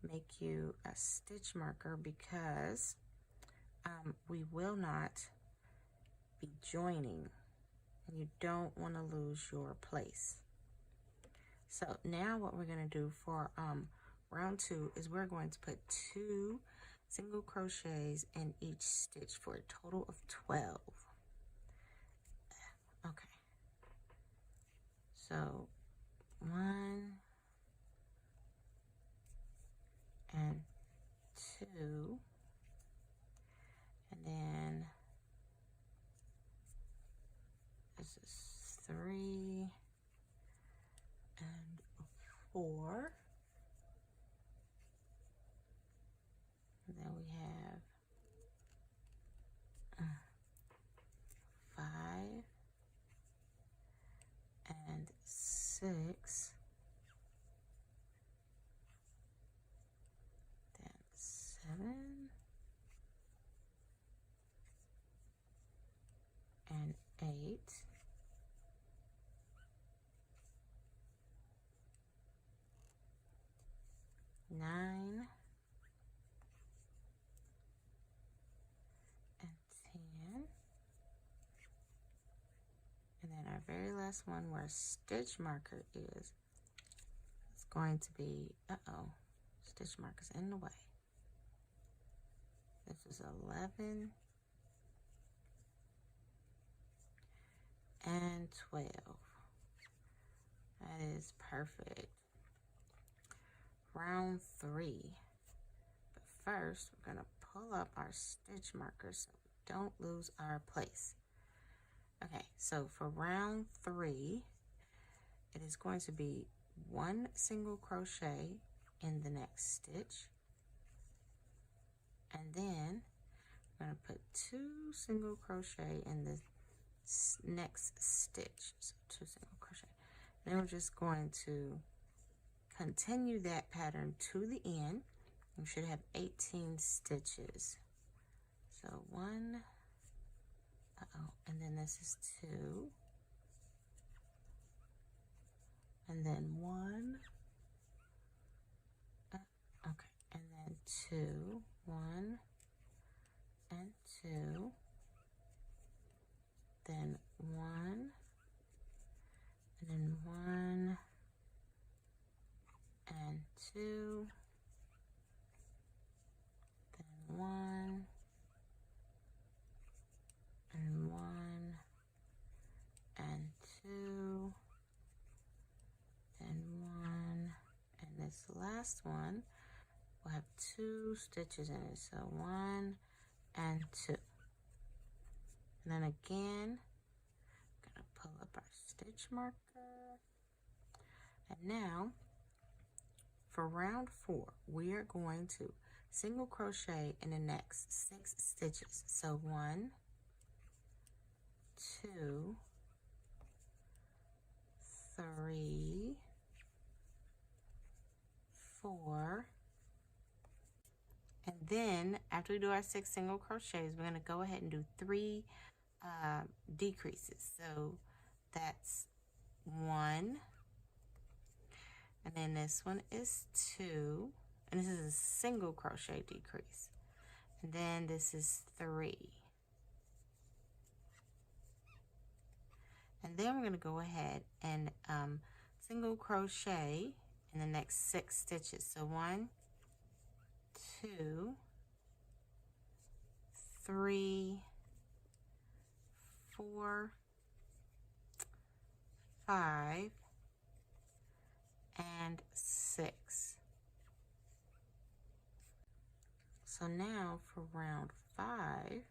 Speaker 1: make you a stitch marker because we will not be joining and you don't want to lose your place. So now what we're going to do for round 2 is we're going to put 2 single crochets in each stitch for a total of 12. Okay. So 1 and 2, and then this is 3 and 4, and then we have 5 and 6, then 7 and 8, 9 and 10, and then our very last one where stitch marker is, it's going to be, stitch marker's in the way. This is 11 and 12. That is perfect. Round 3. But first, we're going to pull up our stitch markers so we don't lose our place. Okay, so for round 3, it is going to be 1 single crochet in the next stitch. And then I'm going to put 2 single crochet in the next stitch. So 2 single crochet. Then we're just going to continue that pattern to the end. We should have 18 stitches. So 1, and then this is 2, and then 1, okay, and then 2, 1 and 2, then 1, and then 1 and 2, then 1 and 1 and 2, then 1, and this last one will have 2 stitches in it. So 1 and 2. And then again, gonna pull up our stitch marker. And now for round 4, we are going to single crochet in the next 6 stitches. So 1, 2, 3, 4, and then after we do our 6 single crochets, we're going to go ahead and do 3 decreases. So that's 1, and then this one is 2, and this is a single crochet decrease, and then this is 3, and then we're going to go ahead and single crochet in the next 6 stitches. So 1, 2, 3, 4, 5, and 6. So now for round 5,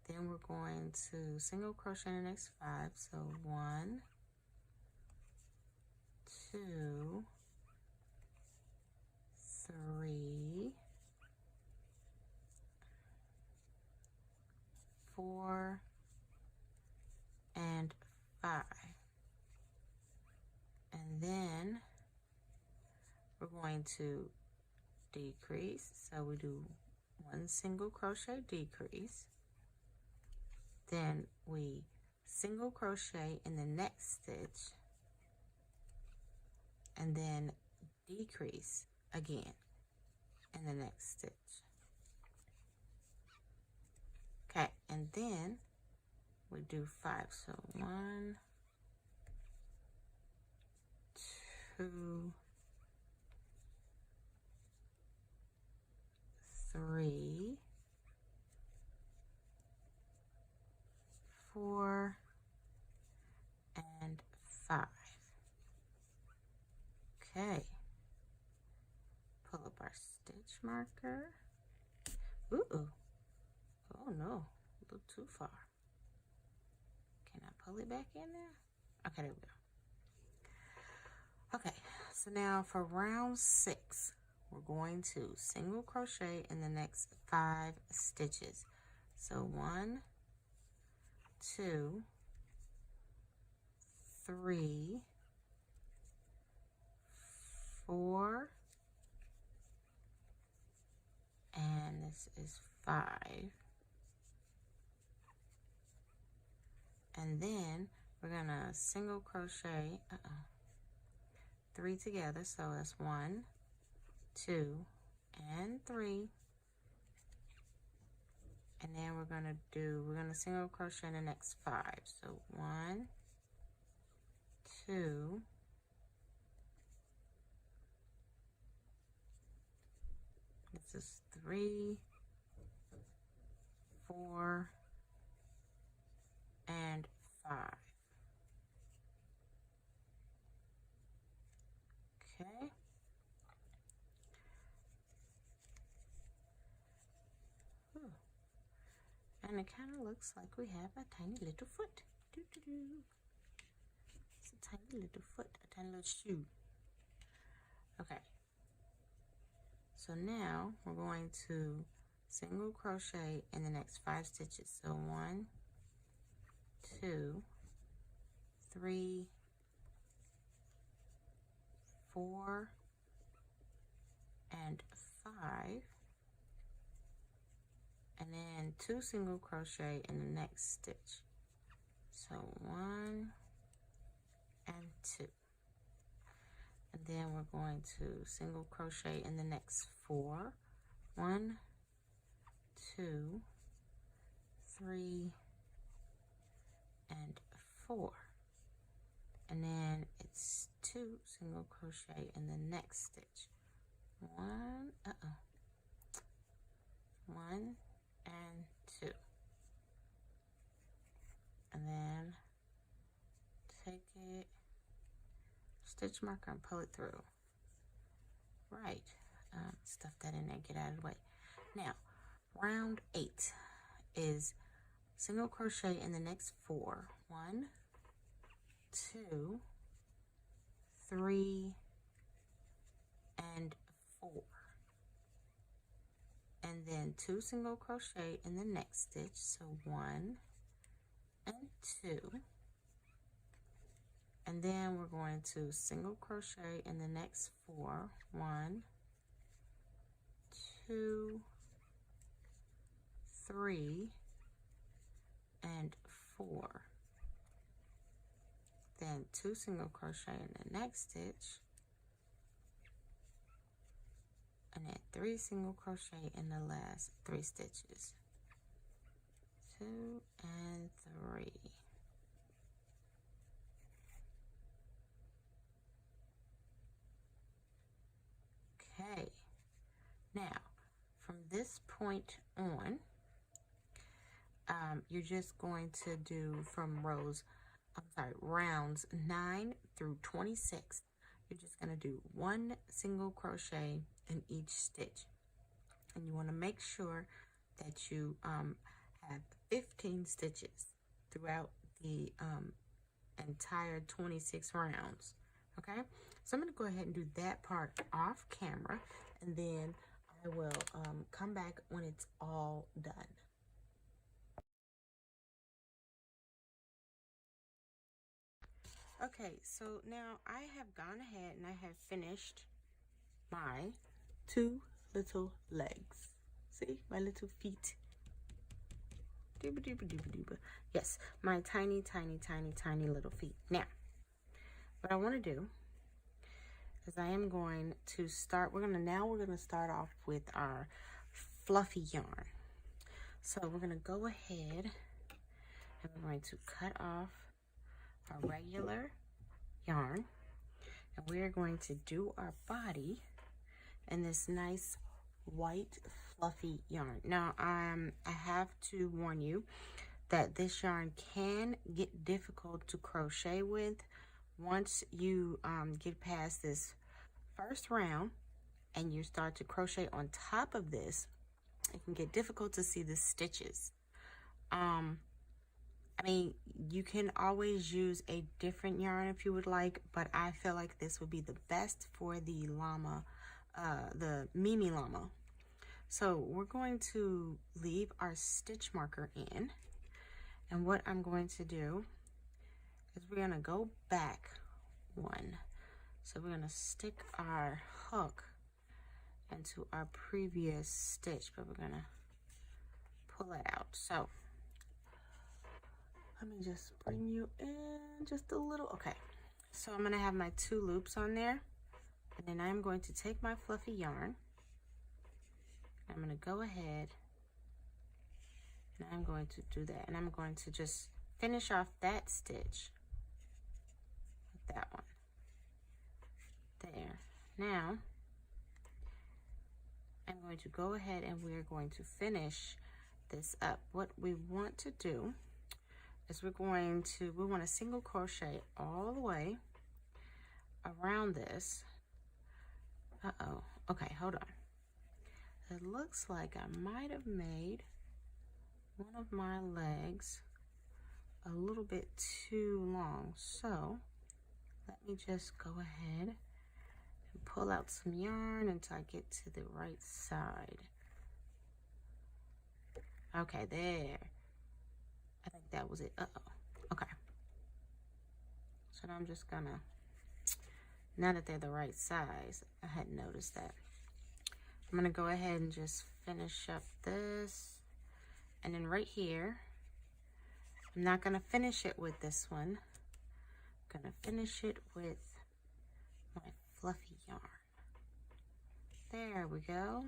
Speaker 1: then we're going to single crochet in the next 5. So 1, 2, 3, 4, and 5. And then we're going to decrease. So we do 1 single crochet decrease. Then we single crochet in the next stitch, and then decrease again in the next stitch. Okay, and then we do 5. So 1, 2, 3, 4, and 5. Okay. Pull up our stitch marker. Ooh. Oh no, a little too far. Can I pull it back in there? Okay, there we go. Okay, so now for round 6, we're going to single crochet in the next 5 stitches. So 1, 2, 3, 4, and this is 5. And then we're gonna single crochet 3 together. So that's 1, 2, and 3. And then we're gonna single crochet in the next 5. So 1, 2, this is 3, 4, and 5. Okay. And it kind of looks like we have a tiny little foot. It's a tiny little foot, a tiny little shoe. Okay. So now we're going to single crochet in the next 5 stitches. So 1, 2, 3, 4, and 5. And then 2 single crochet in the next stitch. So 1 and 2. And then we're going to single crochet in the next 4. 1, 2, 3, and 4. And then it's 2 single crochet in the next stitch. 1, 1 and 2. And then take it, stitch marker, and pull it through. Right, stuff that in there, get out of the way. Now, round 8 is single crochet in the next 4. 1, 2, 3, and 4. And then 2 single crochet in the next stitch, so 1 and 2. And then we're going to single crochet in the next 4. 1, 2, 3, and 4. Then 2 single crochet in the next stitch, and then 3 single crochet in the last 3 stitches. 2 and 3. Okay, now from this point on, you're just going to do from rounds 9 through 26. You're just going to do 1 single crochet in each stitch, and you want to make sure that you have 15 stitches throughout the entire 26 rounds. Okay, so I'm going to go ahead and do that part off camera, and then I will come back when it's all done. Okay, so now I have gone ahead and I have finished my 2 little legs. See, my little feet. Dooba dooba dooba dooba. Yes, my tiny, tiny, tiny, tiny little feet. Now, what I want to do is I am going to start, we're going to start off with our fluffy yarn. So we're going to go ahead and we're going to cut off our regular yarn, and we're going to do our body in this nice white fluffy yarn. Now I have to warn you that this yarn can get difficult to crochet with. Once you get past this first round and you start to crochet on top of this, it can get difficult to see the stitches. I mean, you can always use a different yarn if you would like, but I feel like this would be the best for the llama, the Mimi llama. So we're going to leave our stitch marker in, and what I'm going to do is we're going to go back 1. So we're going to stick our hook into our previous stitch, but we're going to pull it out. So let me just bring you in just a little. Okay, so I'm going to have my 2 loops on there, and then I'm going to take my fluffy yarn. I'm going to go ahead and I'm going to do that, and I'm going to just finish off that stitch with that one. There. Now, I'm going to go ahead and we're going to finish this up. What we want to do is we want to single crochet all the way around this. Okay, hold on. It looks like I might have made one of my legs a little bit too long, so let me just go ahead and pull out some yarn until I get to the right side. Okay, there. I think that was it. Okay. So now I'm just gonna, now that they're the right size, I hadn't noticed that. I'm gonna go ahead and just finish up this. And then right here, I'm not gonna finish it with this one. I'm gonna finish it with my fluffy yarn. There we go.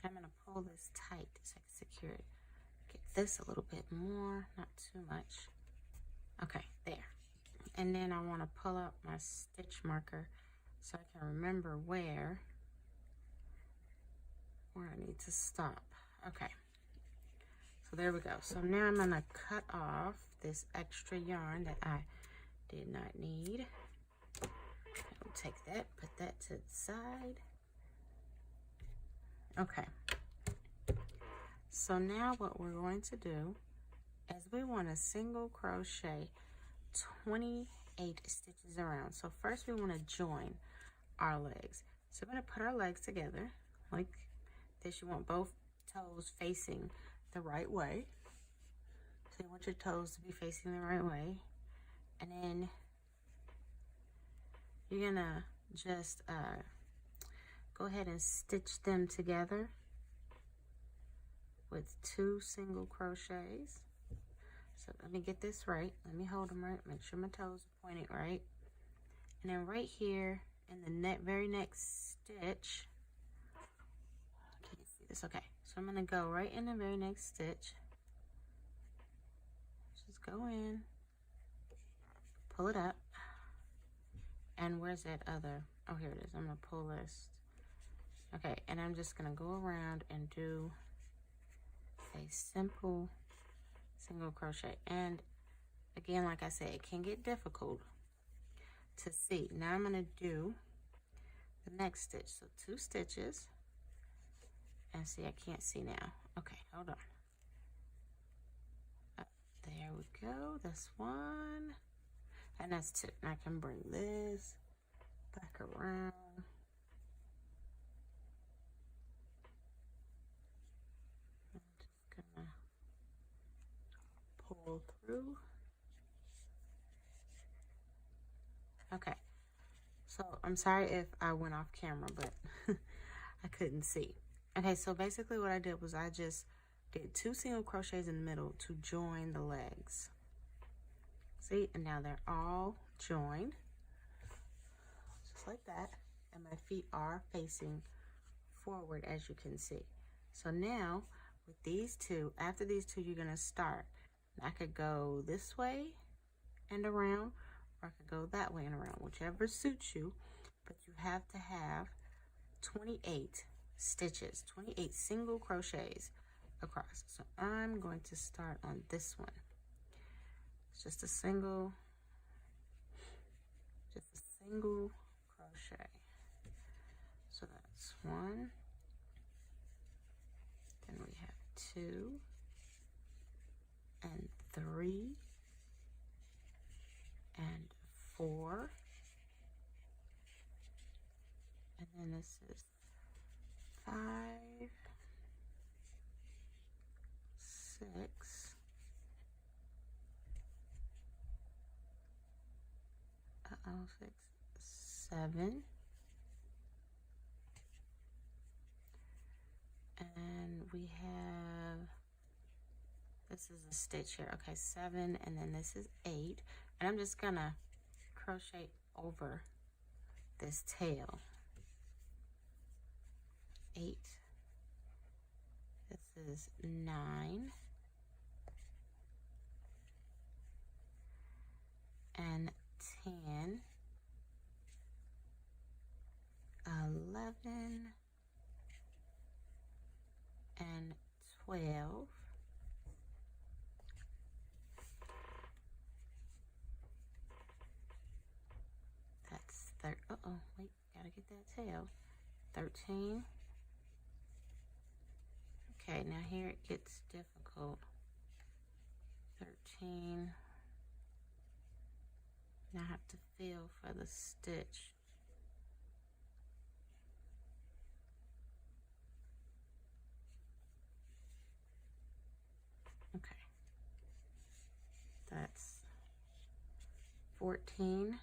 Speaker 1: And I'm gonna pull this tight so I can secure it. Get this a little bit more, not too much. Okay, there. And then I want to pull out my stitch marker so I can remember where I need to stop. Okay, so there we go. So now I'm gonna cut off this extra yarn that I did not need. I'll take that, put that to the side. Okay, so now what we're going to do is we want to single crochet 28 stitches around. So first we want to join our legs. So we're going to put our legs together like this. You want both toes facing the right way. So you want your toes to be facing the right way. And then you're going to just go ahead and stitch them together with 2 single crochets. So let me get this right. Let me hold them right. Make sure my toes are pointed right. And then right here in the very next stitch, can you see this? Okay, so I'm gonna go right in the very next stitch. Just go in, pull it up, and where's that other? Oh, here it is. I'm gonna pull this. Okay, and I'm just gonna go around and do a simple single crochet. And again, like I said, it can get difficult to see. Now I'm gonna do the next stitch. So 2 stitches. And see, I can't see now. Okay, hold on. There we go. That's 1. And that's 2. And I can bring this back around. I'm just gonna pull through. Okay. So I'm sorry if I went off camera, but I couldn't see. Okay, so basically what I did was I just did 2 single crochets in the middle to join the legs. See, and now they're all joined, just like that. And my feet are facing forward, as you can see. So now with these 2, after these 2, you're gonna start. And I could go this way and around, or I could go that way and around, whichever suits you. But you have to have 28 stitches, 28 single crochets across. So I'm going to start on this one. It's just a single crochet. So that's 1. Then we have 2 and 3 and 4. And then this is 5, 6, 7, and we have, this is a stitch here. Okay, 7, and then this is 8, and I'm just gonna crochet over this tail. 8, this is 9, and 10, 11, and 12, that's wait, gotta get that tail. 13. Okay, now here it gets difficult. 13. Now I have to feel for the stitch. Okay, that's 14,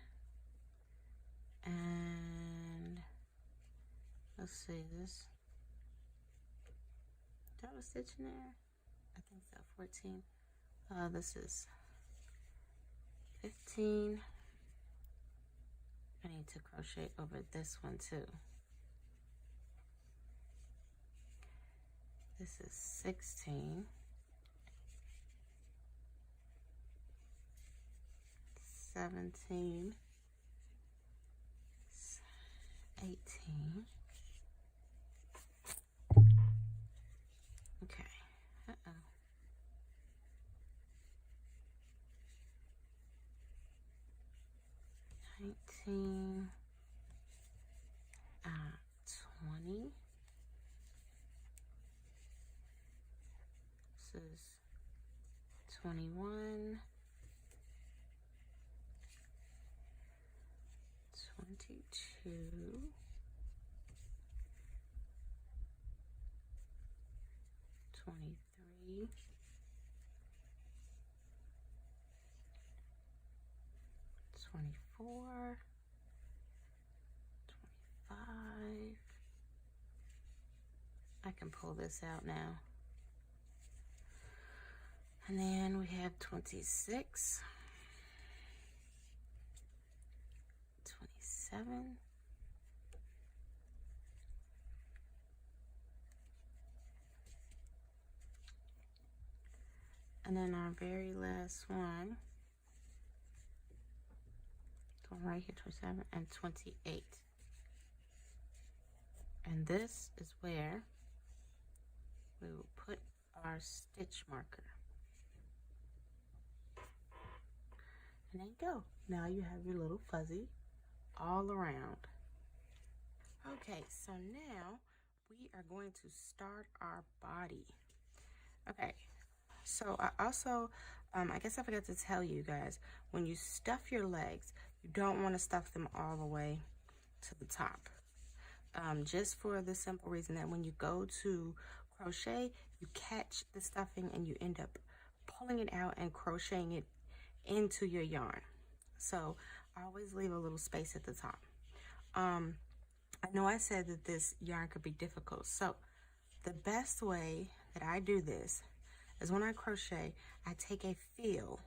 Speaker 1: and let's see, this, do I have a stitch in there? I think so. 14. This is 15. I need to crochet over this one too. This is 16. 17, 18. Okay. 19, 20, is 21, 22, 23, 24, 25. I can pull this out now. And then we have 26, 27, 28. And then our very last one, right here, 27 and 28. And this is where we will put our stitch marker. And there you go. Now you have your little fuzzy all around. Okay, so now we are going to start our body. Okay, so I also, I guess I forgot to tell you guys, when you stuff your legs, you don't want to stuff them all the way to the top. Just for the simple reason that when you go to crochet, you catch the stuffing and you end up pulling it out and crocheting it into your yarn. So I always leave a little space at the top. I know I said that this yarn could be difficult. So the best way that I do this is when I crochet, I take a feel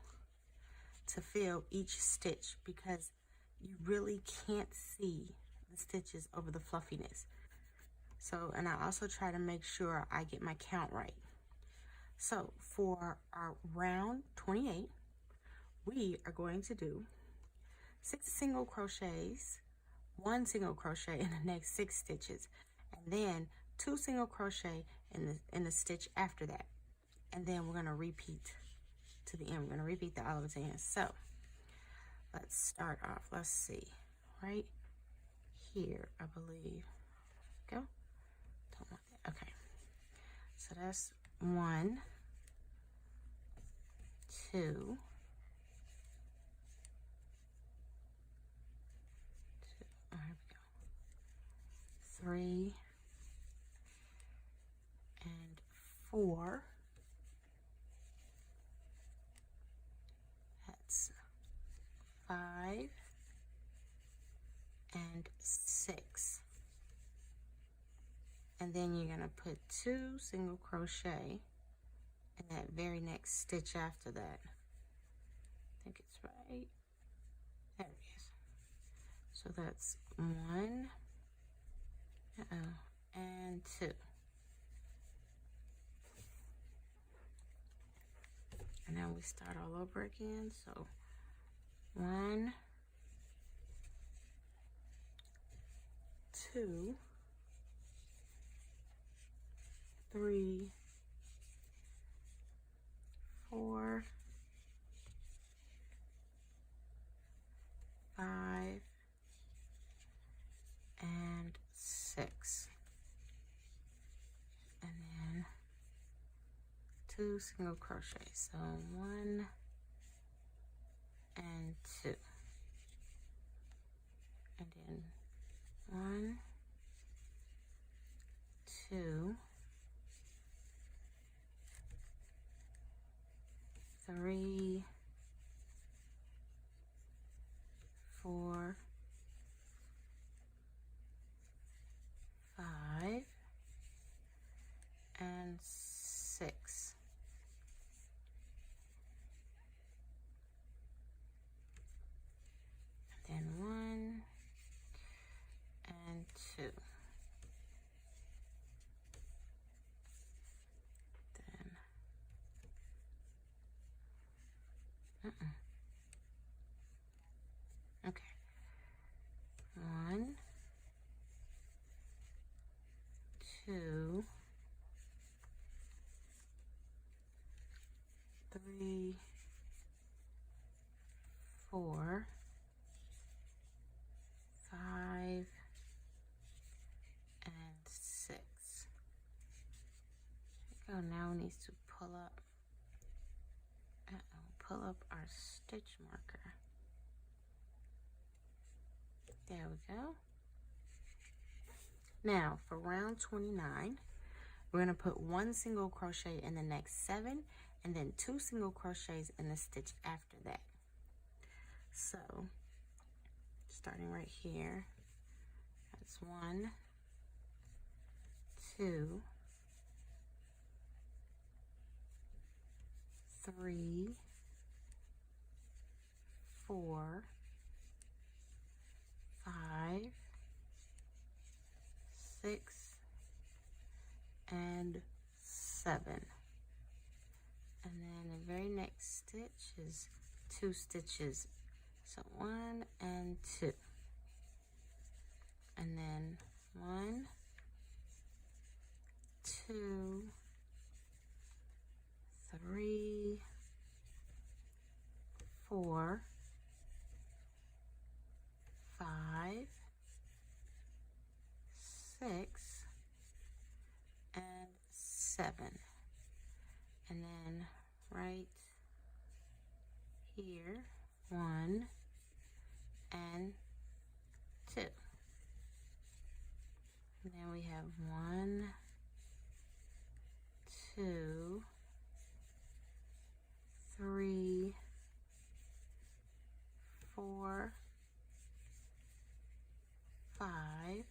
Speaker 1: to feel each stitch because you really can't see the stitches over the fluffiness. So, and I also try to make sure I get my count right. So for our round 28, we are going to do 6 single crochets, 1 single crochet in the next 6 stitches, and then 2 single crochet in the stitch after that. And then we're going to repeat to the end. We're going to repeat that all over to the end. So let's start off. Let's see. Right here, I believe. Go. Don't want that. Okay. So that's 1, 2, 3 and 4. That's 5 and 6. And then you're going to put 2 single crochet in that very next stitch after that. I think it's right. There it is. So that's 1, and 2. And now we start all over again. So 1, 2, 3, 4, 5, and 6. And then 2 single crochets. So 1 and 2. And then 1, 2, 3, 4, 5, and 6. And then 1 and 2. Then okay. 1, 2, 3, 4, 5, and 6. There you go. Now we need to pull up our stitch marker. There we go. Now for round 29, we're going to put 1 single crochet in the next 7 and then 2 single crochets in the stitch after that. So starting right here, that's 1, 2, 3, 4, 5, 6, and 7. And then the very next stitch is 2 stitches. So 1 and 2. And then 1, 2, 3, 4, 5, 6, and 7. And then right here, 1 and 2. And then we have 1, 2, 3, 4, 5,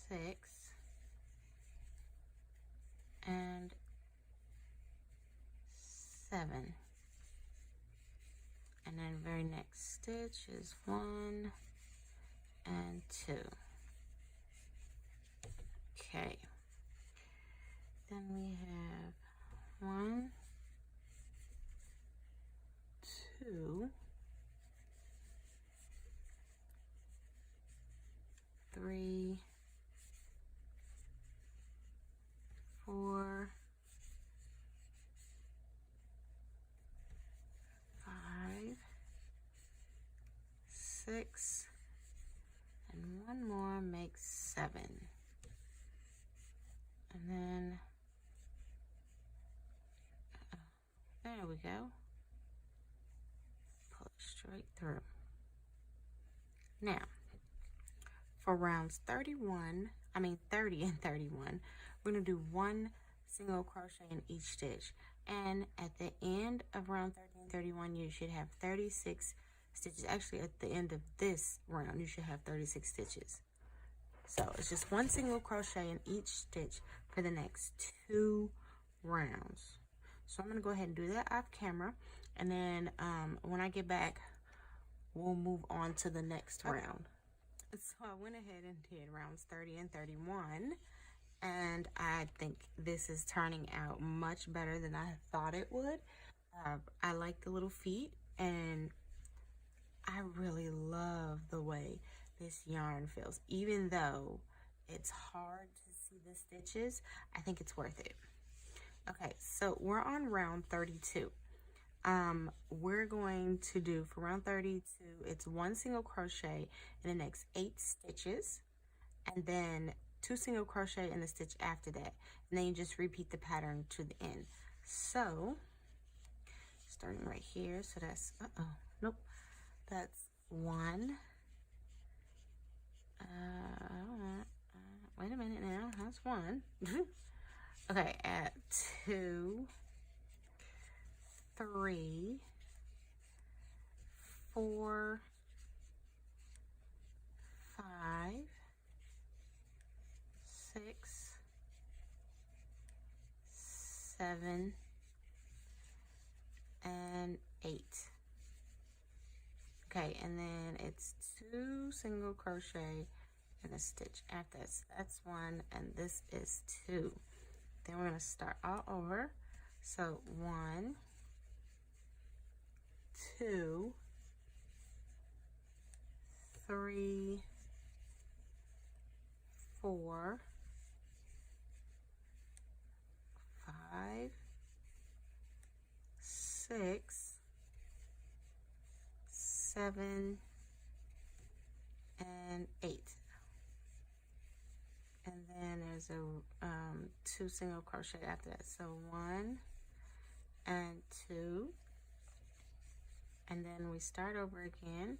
Speaker 1: 6, and 7. And then very next stitch is 1 and 2. Okay. Then we have 1, 2, 3, 4, 5, 6, and one more makes 7. And then there we go. Pull it straight through. Now, for rounds 30 and 31, we're going to do 1 single crochet in each stitch. And at the end of round 30 and 31, you should have 36 stitches. Actually, at the end of this round, you should have 36 stitches. So it's just 1 single crochet in each stitch for the next 2 rounds. So I'm going to go ahead and do that off camera. And then when I get back, we'll move on to the next round. So I went ahead and did rounds 30 and 31. And I think this is turning out much better than I thought it would. I like the little feet, and I really love the way this yarn feels. Even though it's hard to see the stitches, I think it's worth it. Okay, so we're on round 32. We're going to do, for round 32, it's 1 single crochet in the next 8 stitches, and then 2 single crochet in the stitch after that, and then you just repeat the pattern to the end. So starting right here, so that's that's 1, wait a minute now, that's 1. Okay, at 2, 3, 4, 5, 6, 7, and 8. Okay, and then it's 2 single crochet in a stitch after this. That's 1, and this is 2. Then we're going to start all over. So 1, 2, 3, 4, 5, 6, 7, and 8. And then there's a 2 single crochet after that. So 1 and 2, and then we start over again.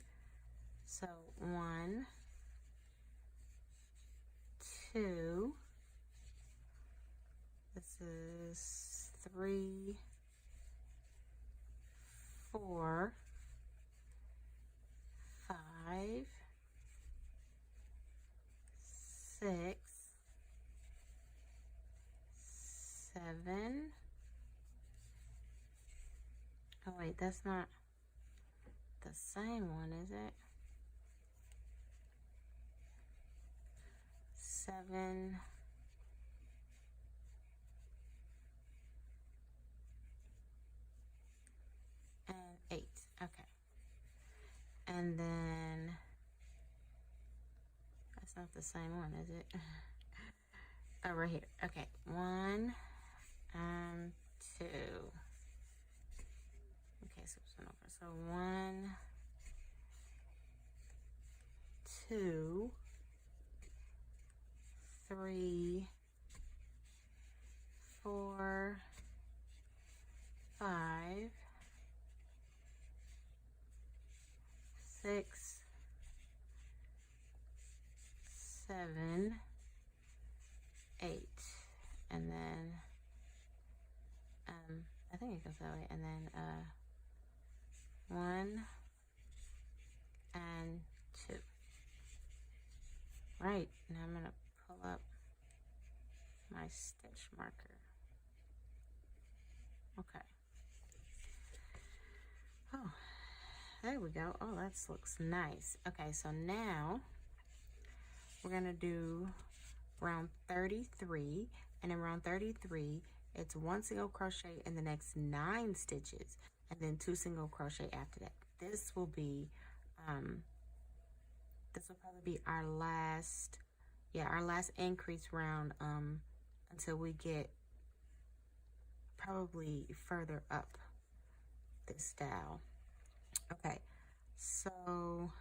Speaker 1: So 1, 2, this is 3, 4, 5, 6, 7. Oh wait, that's not the same one, is it? 7, and 8. Okay. And then that's not the same one, is it? Oh, right here. Okay. 1 and 2. Okay, so it's over. So 1, 2, 3, 4, 5, 6, 7, 8, and then I think it goes that way, and then 1 and 2. Right, now I'm gonna pull up my stitch marker. Okay. Oh, there we go. Oh, that looks nice. Okay, so now we're gonna do round 33, and in round 33 it's 1 single crochet in the next 9 stitches, and then 2 single crochet after that. This will be this will probably be our last increase round until we get probably further up this style. Okay, so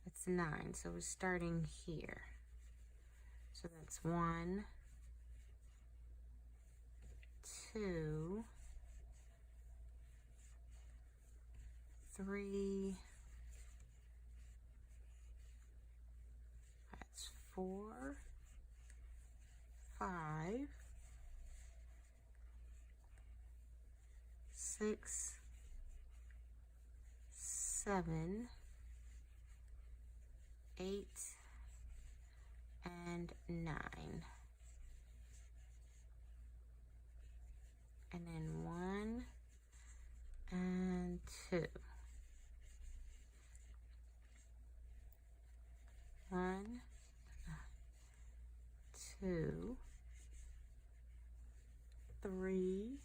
Speaker 1: it's 9, so we're starting here. So that's 1, 2, 3, that's 4, 5, 6, 7, 8, and 9. And then 1 and 2. 1, 2, 3,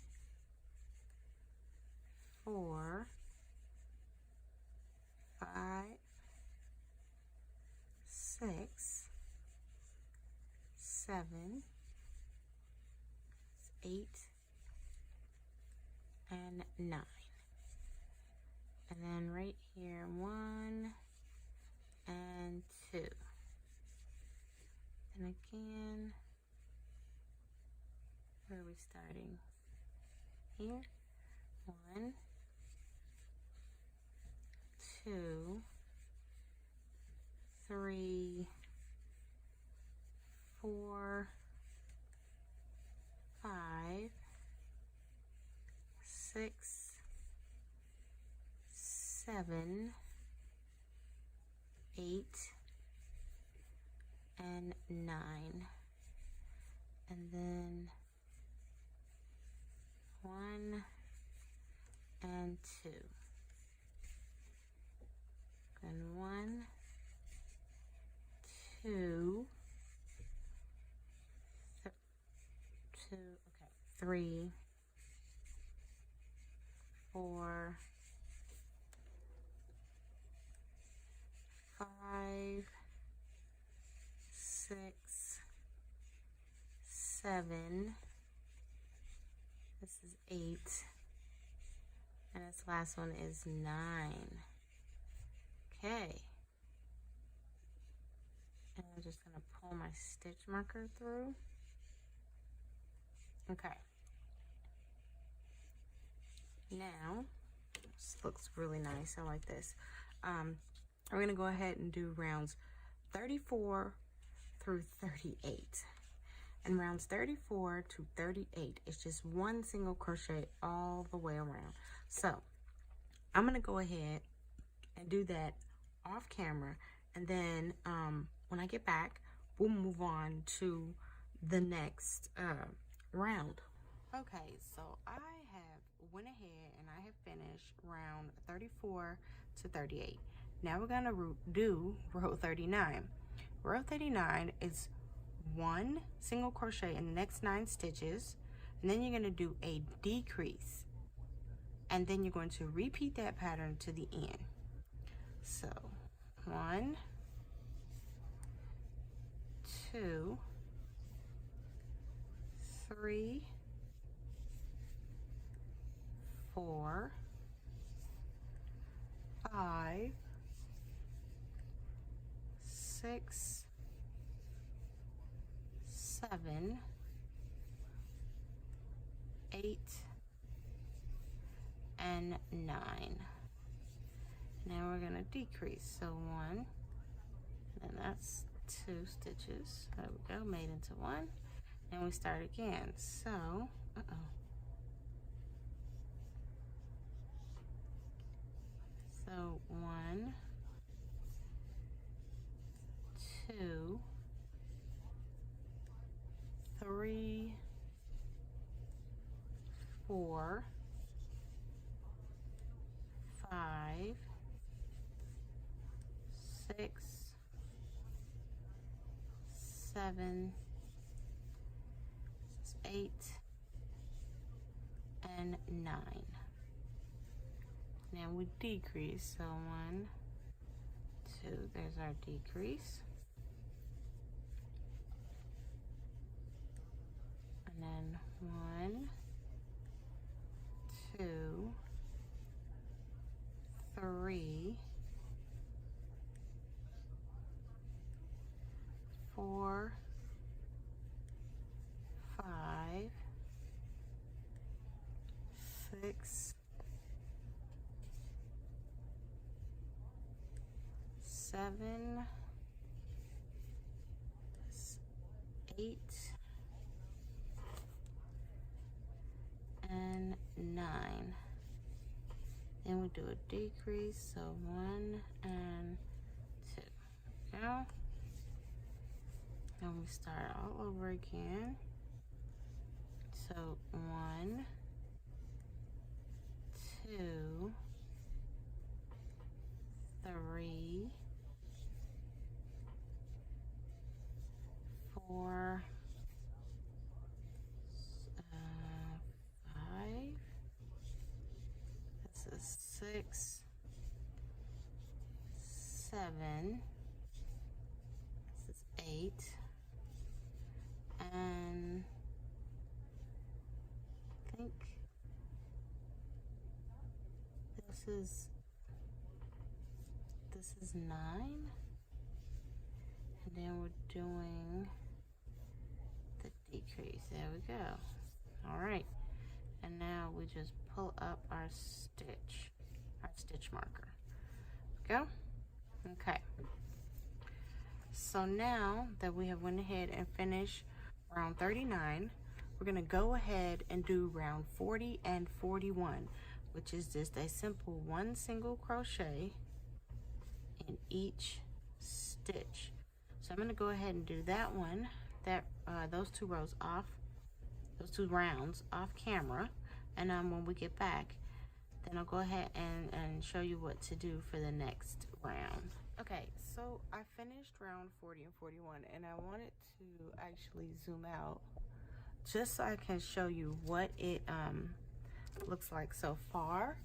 Speaker 1: 4, 5, 6, 7, 8, and 9. And then right here, 1 and 2. And again, where are we starting? Here. 1, 2, 3, 4, 5, 6, 7, 8, and 9. And then 1 and 2. And 1, 2, 3, 4, 5, 6, 7. This is 8. And this last one is 9. Okay. And I'm just going to pull my stitch marker through. Okay. Now, this looks really nice. I like this. We're going to go ahead and do rounds 34 through 38. And rounds 34 to 38 is just one single crochet all the way around. So I'm going to go ahead and do that off camera, and then when I get back, we'll move on to the next round. Okay, so I have went ahead and I have finished round 34 to 38. Now we're gonna do row 39. Row 39 is one single crochet in the next 9 stitches, and then you're going to do a decrease, and then you're going to repeat that pattern to the end. So 1, 2, 3, 4, 5, 6, 7, 8, and 9. Now we're going to decrease. So 1, and that's 2 stitches. There we go, made into 1. And we start again. So, So 1, 2, 3, 4, 5, 6, 7, 8, and 9. Now we decrease. So 1, 2, there's our decrease. And then 1, 2, 3, 4, 5, 6, 7, 8, and 9. Then we do a decrease, so 1 and 2. Now, and we start all over again. So 1, 2, 3, 4, 5. This is 6, 7. This is 8, and I think this is 9, and then we're doing the decrease. There we go. All right, and now we just pull up our stitch marker. Go. Okay. So now that we have went ahead and finished round 39, we're going to go ahead and do round 40 and 41, which is just a simple one single crochet in each stitch. So I'm going to go ahead and do that one, those 2 rows off, those 2 rounds off camera, and when we get back, then I'll go ahead and show you what to do for the next round. Okay, so I finished round 40 and 41, and I wanted to actually zoom out just so I can show you what it looks like so far.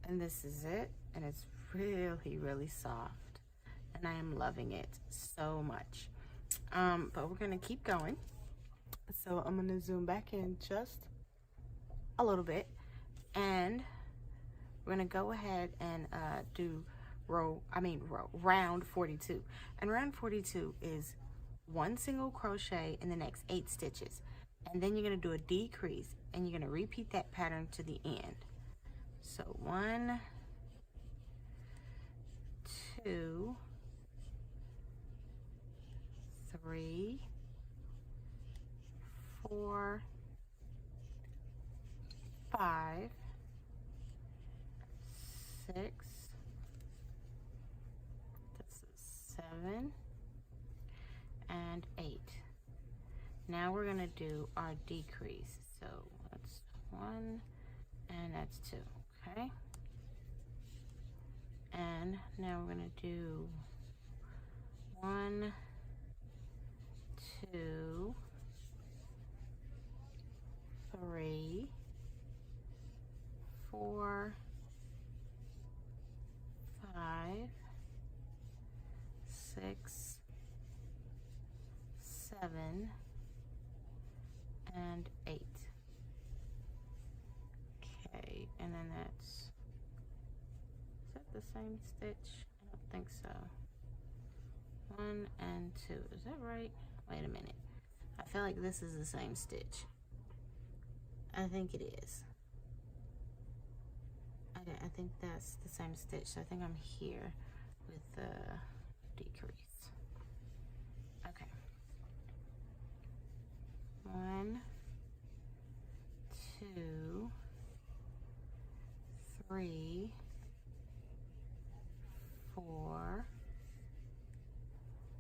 Speaker 1: And this is it, and it's really, really soft, and I am loving it so much. But we're gonna keep going. So I'm gonna zoom back in just a little bit, and we're gonna go ahead and do round 42. And round 42 is one single crochet in the next 8 stitches. And then you're going to do a decrease, and you're going to repeat that pattern to the end. So 1, 2, 3, 4, 5, 6, this is 7, and 8. Now we're going to do our decrease. So that's 1 and that's 2, okay? And now we're going to do 1, 2, 3, 4, 5, 6, 7, and 8. Okay, and then is that the same stitch? I don't think so. 1 and 2, is that right? Wait a minute. I feel like this is the same stitch. I think it is. Okay, I think that's the same stitch. So I think I'm here with the decrease. Okay. 1, 2, 3, 4.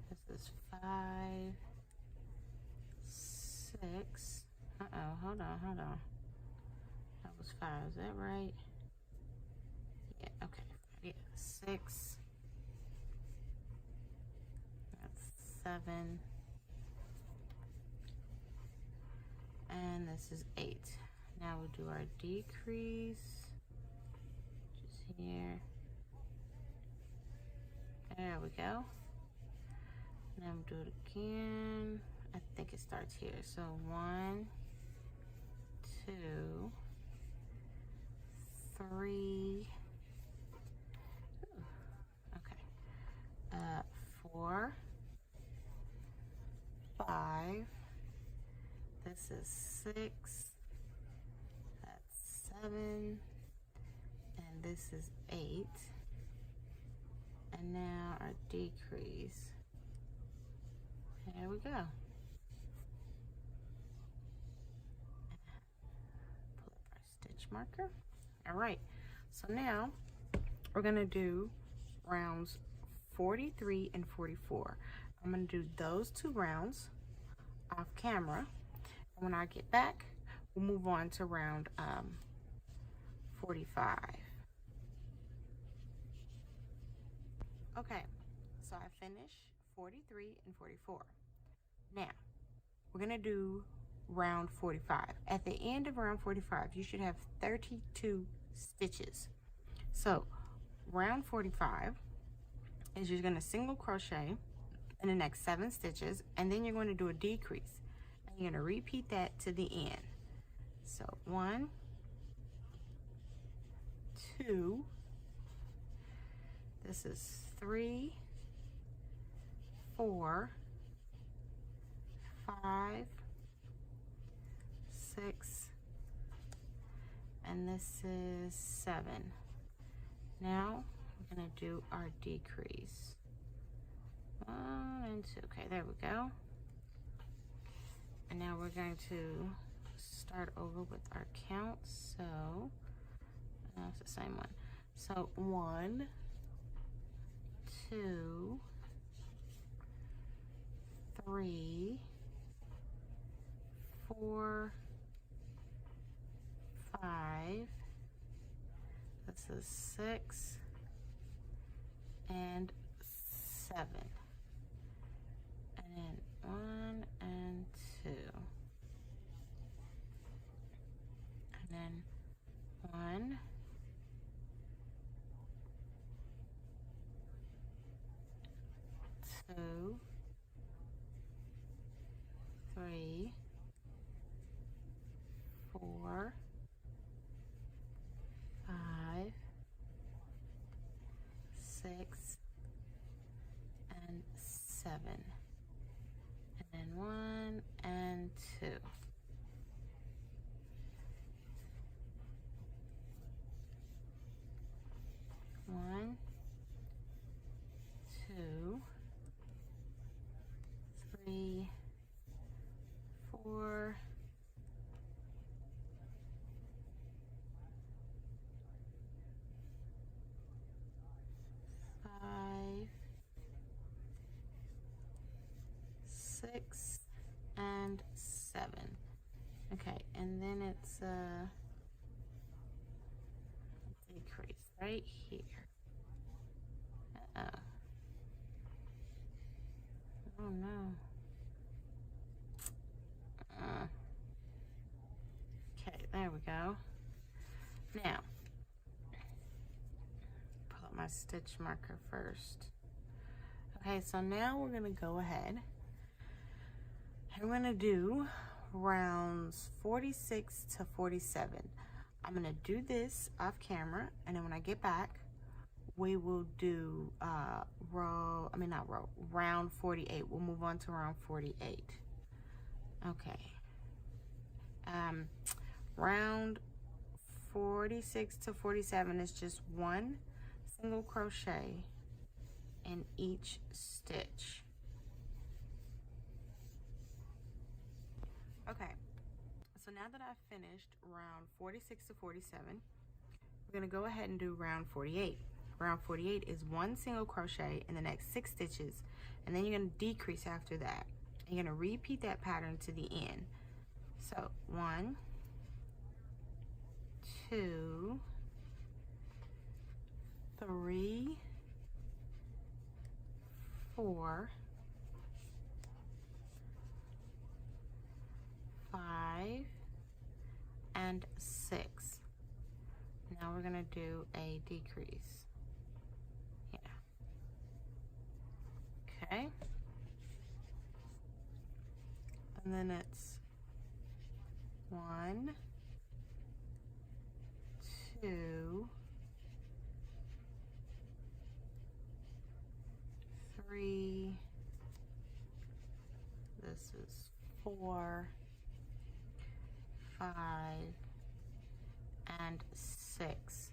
Speaker 1: This is 5, 6. Hold on. That was 5. Is that right? Yeah. Okay. Yeah. 6. That's 7. And this is 8. Now we'll do our decrease. Just here. There we go. Now we'll do it again. I think it starts here. So 1, 2, 3. Okay. 4, 5. This is 6. That's 7. And this is 8. And now our decrease. There we go. Pull up our stitch marker. All right. So now we're going to do rounds 43 and 44. I'm going to do those 2 rounds off camera. And when I get back, we'll move on to round 45. Okay, so I finished 43 and 44. Now, we're going to do round 45. At the end of round 45, you should have 32 stitches. So, round 45 is you're going to single crochet in the next 7 stitches, and then you're going to do a decrease. And you're going to repeat that to the end. So, 1, 2, this is 3, 4, 5, 6, and this is 7. Now we're going to do our decrease. 1 and 2. Okay, there we go. And now we're going to start over with our count. So that's the same one. So 1, 2, 3, 4, 5. This is 6 and 7. And then 1 and 2. And then 1, 2, 3, 4, 5, 6, and then 1 and 2. 1, 2, 3, 4, 5, 6, and 7. Okay, and then it's a decrease right here. Oh no. Okay, there we go. Now, pull up my stitch marker first. Okay, so now we're gonna go ahead and we're gonna do rounds 46 to 47. I'm gonna do this off camera, and then when I get back, we will do round 48. We'll move on to round 48. Okay. Round 46 to 47 is just 1 single crochet in each stitch. Okay, so now that I've finished round 46 to 47, we're gonna go ahead and do round 48. Round 48 is 1 single crochet in the next 6 stitches, and then you're gonna decrease after that. And you're gonna repeat that pattern to the end. So 1, 2, 3, 4, 5, and 6. Now we're gonna do a decrease. Yeah. Okay. And then it's 1, 2, 3, this is 4, 5, and 6.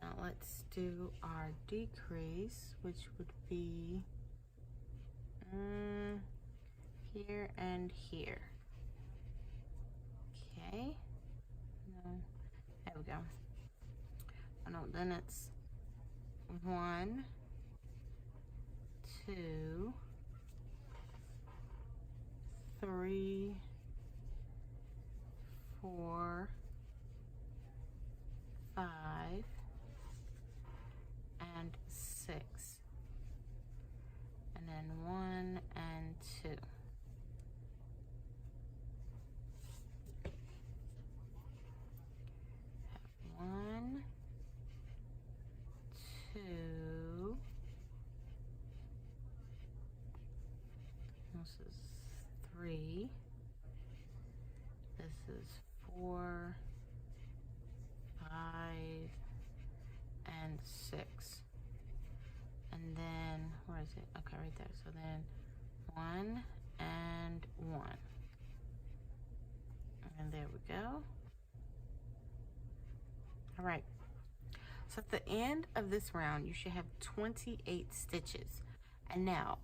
Speaker 1: Now let's do our decrease, which would be here and here. Okay. No, there we go. Oh no, then it's 1, 2, 3, 4, 5, and 6, and then 1 and 2. Have 1, 2, this is 3, this is 4, 5, and 6. And then, where is it? Okay, right there. So then 1 and 1. And there we go. All right. So at the end of this round, you should have 28 stitches. And now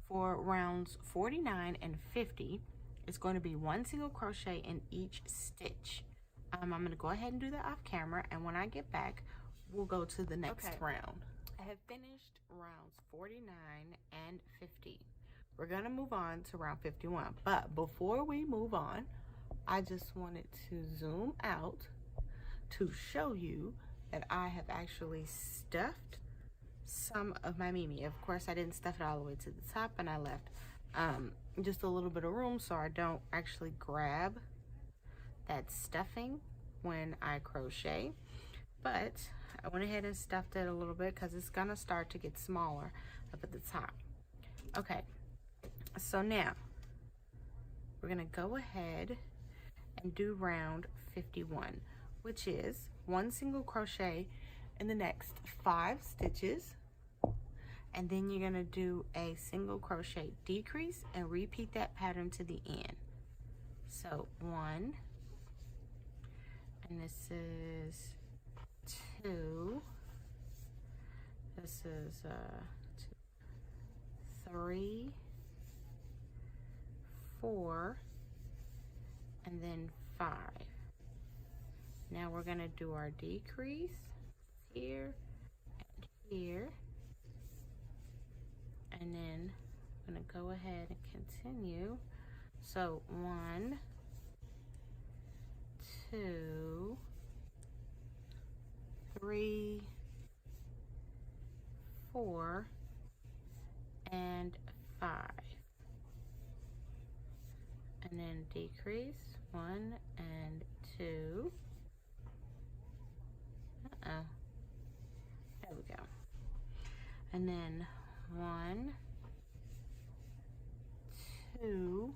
Speaker 1: for rounds 49 and 50, it's going to be 1 single crochet in each stitch. I'm going to go ahead and do that off camera, and when I get back, we'll go to the next round. I have finished rounds 49 and 50. We're going to move on to round 51, but before we move on, I just wanted to zoom out to show you that I have actually stuffed some of my Mimi. Of course, I didn't stuff it all the way to the top, and I left just a little bit of room so I don't actually grab that stuffing when I crochet. But I went ahead and stuffed it a little bit because it's gonna start to get smaller up at the top. Okay, so now we're gonna go ahead and do round 51, which is 1 single crochet in the next 5 stitches, and then you're going to do a single crochet decrease and repeat that pattern to the end. So 1, and this is 2, this is 3, 4, and then 5. Now we're going to do our decrease here and here, and then I'm going to go ahead and continue. So 1, 2, 3, 4, and 5, and then decrease 1 and 2. There we go. And then 1, 2,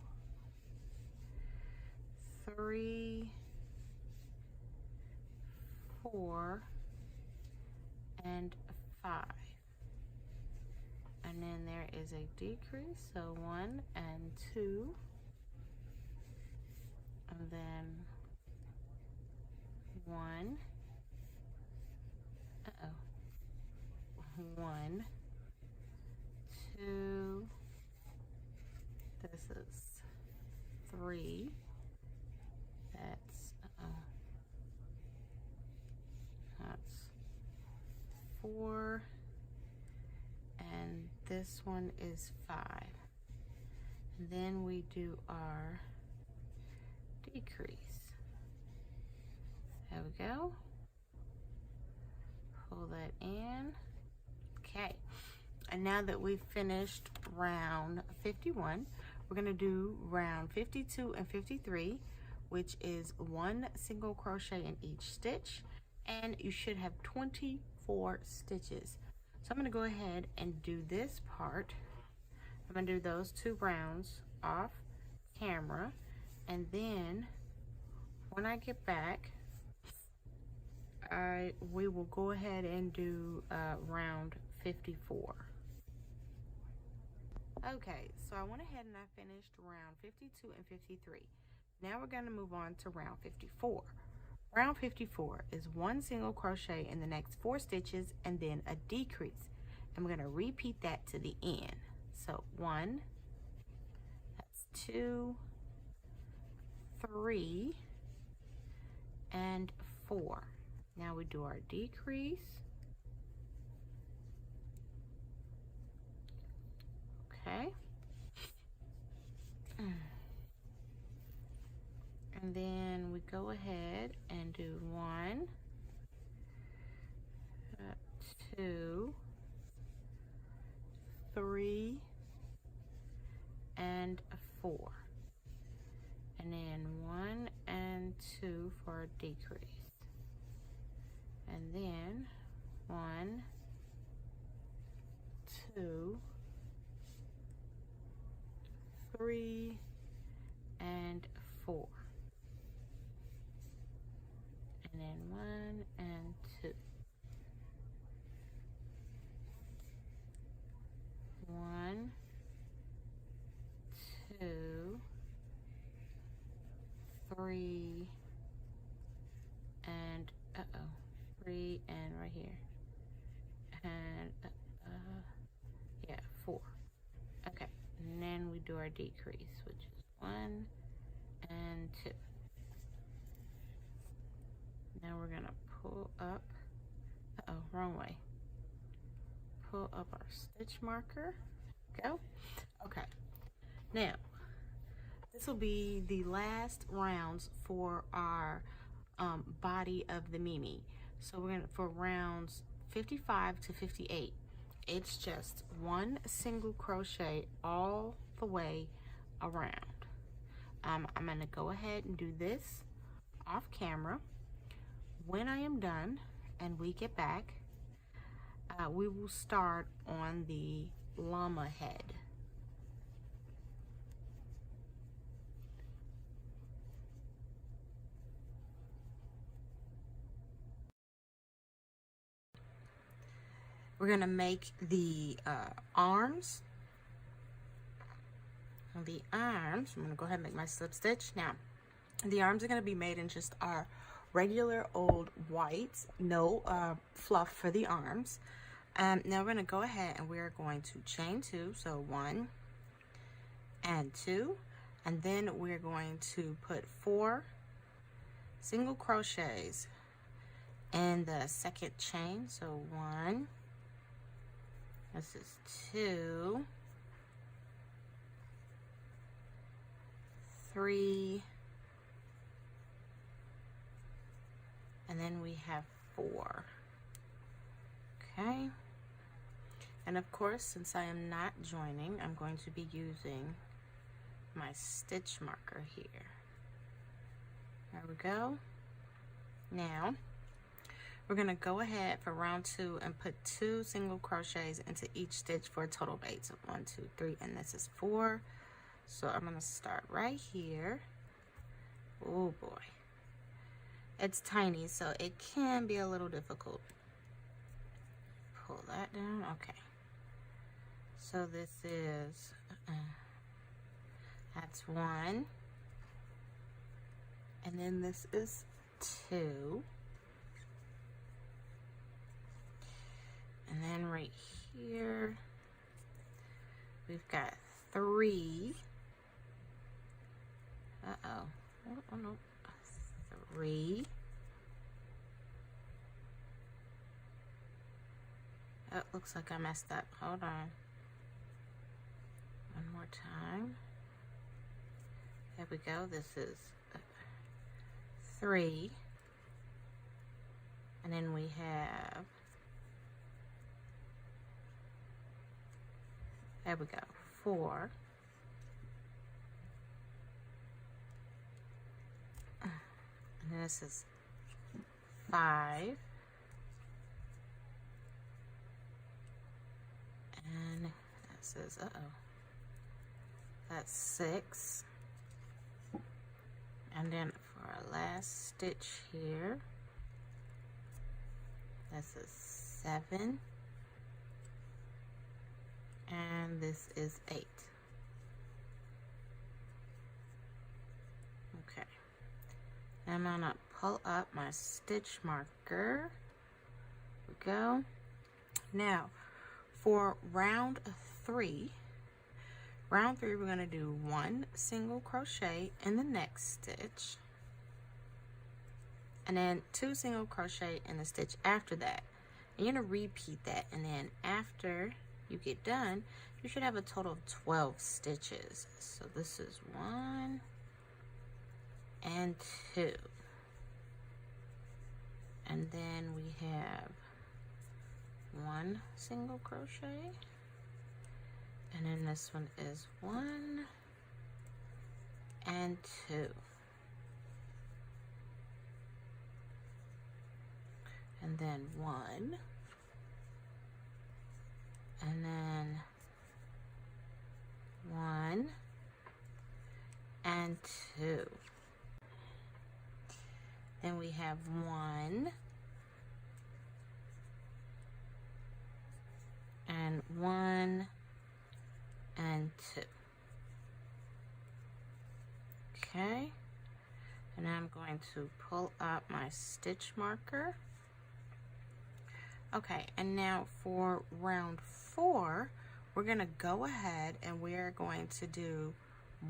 Speaker 1: 3, 4, and 5. And then there is a decrease, so 1 and 2, and then 1, 1, 2, this is 3, that's 4, and this one is 5. And then we do our decrease. There we go. Pull that in. Okay. And now that we've finished round 51, we're going to do round 52 and 53, which is 1 single crochet in each stitch, and you should have 24 stitches. So I'm going to go ahead and do this part. I'm going to do those 2 rounds off camera, and then when I get back, we will go ahead and do round 54. Okay, so I went ahead and I finished round 52 and 53. Now we're going to move on to round 54. Round 54 is 1 single crochet in the next 4 stitches and then a decrease. And we're going to repeat that to the end. So 1, that's 2, 3, and 4. Now we do our decrease. Okay. And then we go ahead and do 1, 2, 3, and 4. And then 1 and 2 for a decrease. And then 1, 2, 3, and 4. And then 1 and 2. 1, 2, 3, and 3, and right here, and yeah, 4. Okay, and then we do our decrease, which is 1 and 2. Now we're gonna pull up, wrong way. Pull up our stitch marker, go. Okay, now this will be the last rounds for our body of the Mimi. So we're gonna, for rounds 55 to 58, it's just 1 single crochet all the way around. I'm gonna go ahead and do this off camera. When I am done and we get back, we will start on the llama head. We're going to make the arms. The arms, I'm going to go ahead and make my slip stitch. Now, the arms are going to be made in just our regular old white, no fluff for the arms. Now we're going to go ahead and we're going to chain 2, so 1 and 2, and then we're going to put 4 single crochets in the second chain, so 1, this is 2, 3, and then we have 4. Okay, and of course, since I am not joining, I'm going to be using my stitch marker here. There we go. Now we're going to go ahead for round 2 and put 2 single crochets into each stitch for a total of 8. So 1, 2, 3, and this is 4. So I'm going to start right here. Oh boy, it's tiny, so it can be a little difficult. Pull that down. Okay, so this is that's 1, and then this is 2, and then right here we've got 3. Oh no, 3. That looks like I messed up. Hold on. One more time. There we go. This is 3. And then we have, there we go, 4. And this is 5. And this is, that's 6. And then for our last stitch here, this is 7. And this is 8. Okay. I'm gonna pull up my stitch marker. There we go. Now, for round 3, we're gonna do 1 single crochet in the next stitch, and then 2 single crochet in the stitch after that. And you're gonna repeat that, and then after you get done, you should have a total of 12 stitches. So this is 1 and 2, and then we have 1 single crochet, and then this one is 1 and 2, and then 1, and then 1 and 2. Then we have 1 and 1 and 2. Okay, and I'm going to pull up my stitch marker. Okay, and now for round 4, we're going to go ahead and we're going to do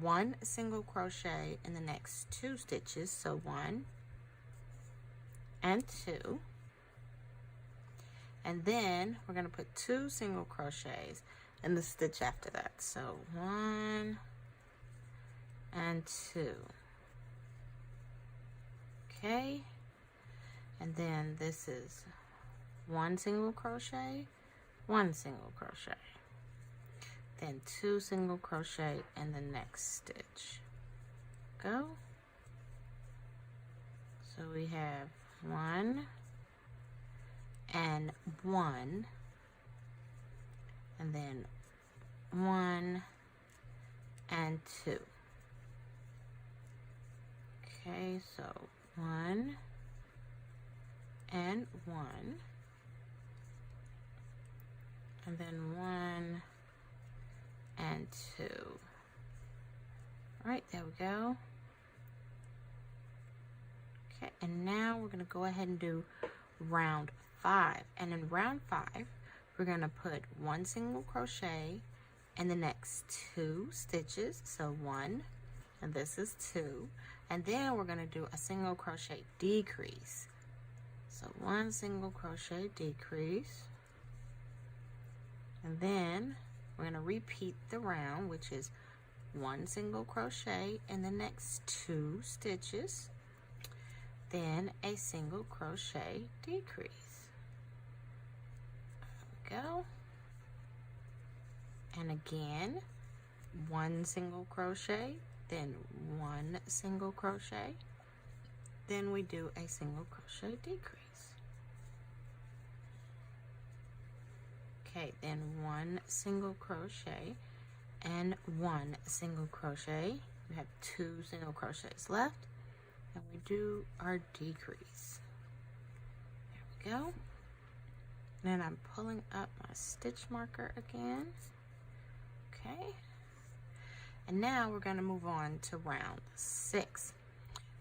Speaker 1: 1 single crochet in the next 2 stitches. So 1 and 2. And then we're going to put 2 single crochets in the stitch after that. So 1 and 2. Okay, and then this is 1 single crochet, 1 single crochet, then 2 single crochet in the next stitch. Go. So we have 1 and 1, and then 1 and 2. Okay, so 1 and 1, and then 1 and 2. All right, there we go. Okay, and now we're going to go ahead and do round 5. And in round 5, we're going to put 1 single crochet in the next 2 stitches. So 1, and this is 2. And then we're going to do a single crochet decrease. So 1 single crochet decrease. And then we're going to repeat the round, which is 1 single crochet in the next 2 stitches. Then a single crochet decrease. There we go. And again, 1 single crochet, then 1 single crochet. Then we do a single crochet decrease. Okay, then 1 single crochet and 1 single crochet. We have 2 single crochets left, and we do our decrease. There we go. Then I'm pulling up my stitch marker again. Okay. And now we're going to move on to round 6.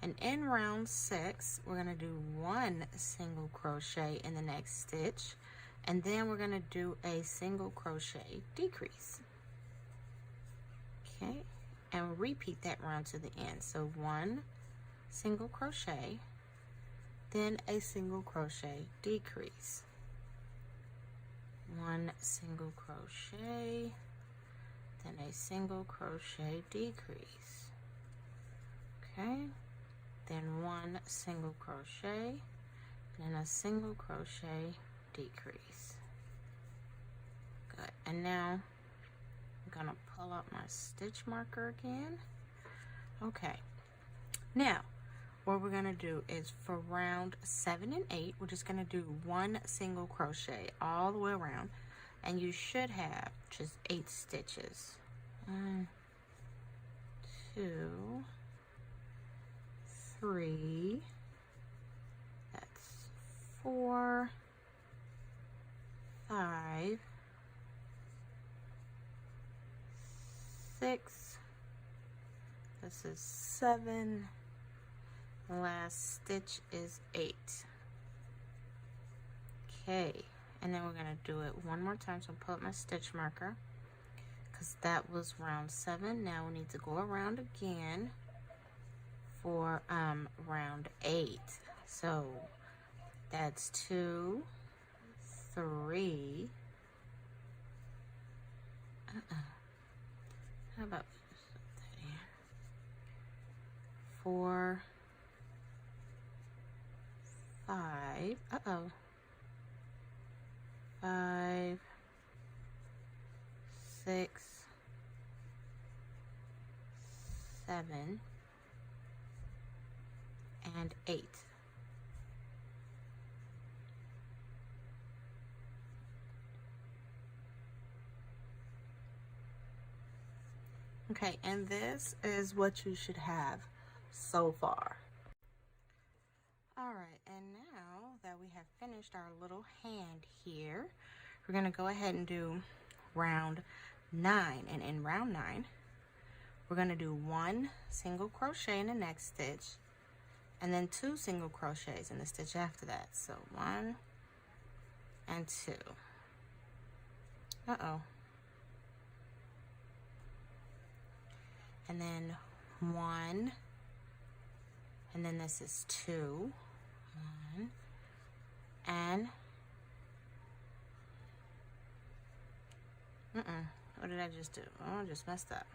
Speaker 1: And in round 6, we're going to do 1 single crochet in the next stitch, and then we're going to do a single crochet decrease. Okay, and repeat that round to the end. So 1 single crochet, then a single crochet decrease. 1 single crochet, then a single crochet decrease. Okay, then 1 single crochet, then a single crochet decrease. Good. And now I'm gonna pull up my stitch marker again. Okay, now what we're gonna do is for round 7 and 8, we're just gonna do 1 single crochet all the way around, and you should have just 8 stitches. 1, 2, 3, that's 4, 5, 6, this is 7, the last stitch is 8. Okay, and then we're going to do it one more time. So I'll pull up my stitch marker because that was round 7. Now we need to go around again for round 8. So that's 2, 3. How about 4, 5. 5, 6, 7, and 8. Okay, and this is what you should have so far. All right, and now that we have finished our little hand here, we're going to go ahead and do round 9. And in round 9, we're going to do 1 single crochet in the next stitch, and then 2 single crochets in the stitch after that. So 1 and 2. And then 1, and then this is 2, 1, and what did I just do? Oh, I just messed up.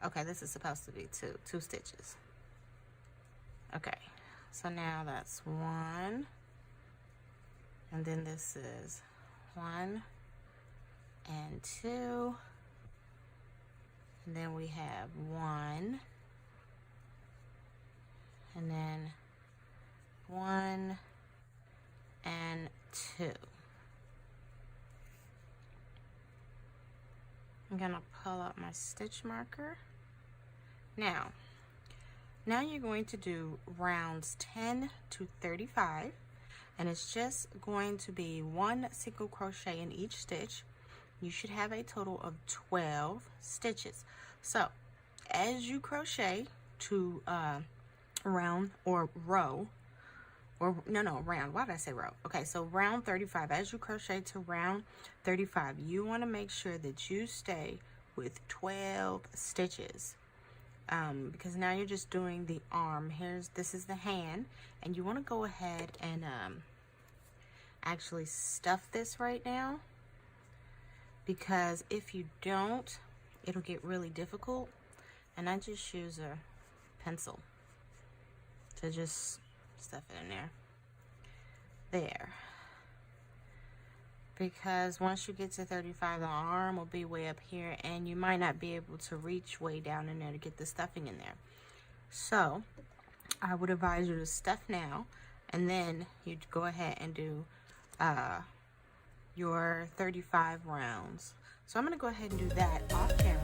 Speaker 1: Okay, this is supposed to be 2 stitches. Okay, so now that's 1, and then this is 1 and 2, and then we have 1, and then 1 and 2. I'm gonna pull up my stitch marker. Now you're going to do rounds 10 to 35, and it's just going to be 1 single crochet in each stitch. You should have a total of 12 stitches. So as you crochet to round or row, or no, round, why did I say row? Okay, so round 35, as you crochet to round 35, you want to make sure that you stay with 12 stitches, because now you're just doing the arm. This is the hand, and you want to go ahead and actually stuff this right now, because if you don't, it'll get really difficult. And I just use a pencil to just stuff it in there, because once you get to 35, the arm will be way up here, and you might not be able to reach way down in there to get the stuffing in there. So I would advise you to stuff now, and then you'd go ahead and do your 35 rounds. So I'm going to go ahead and do that off camera.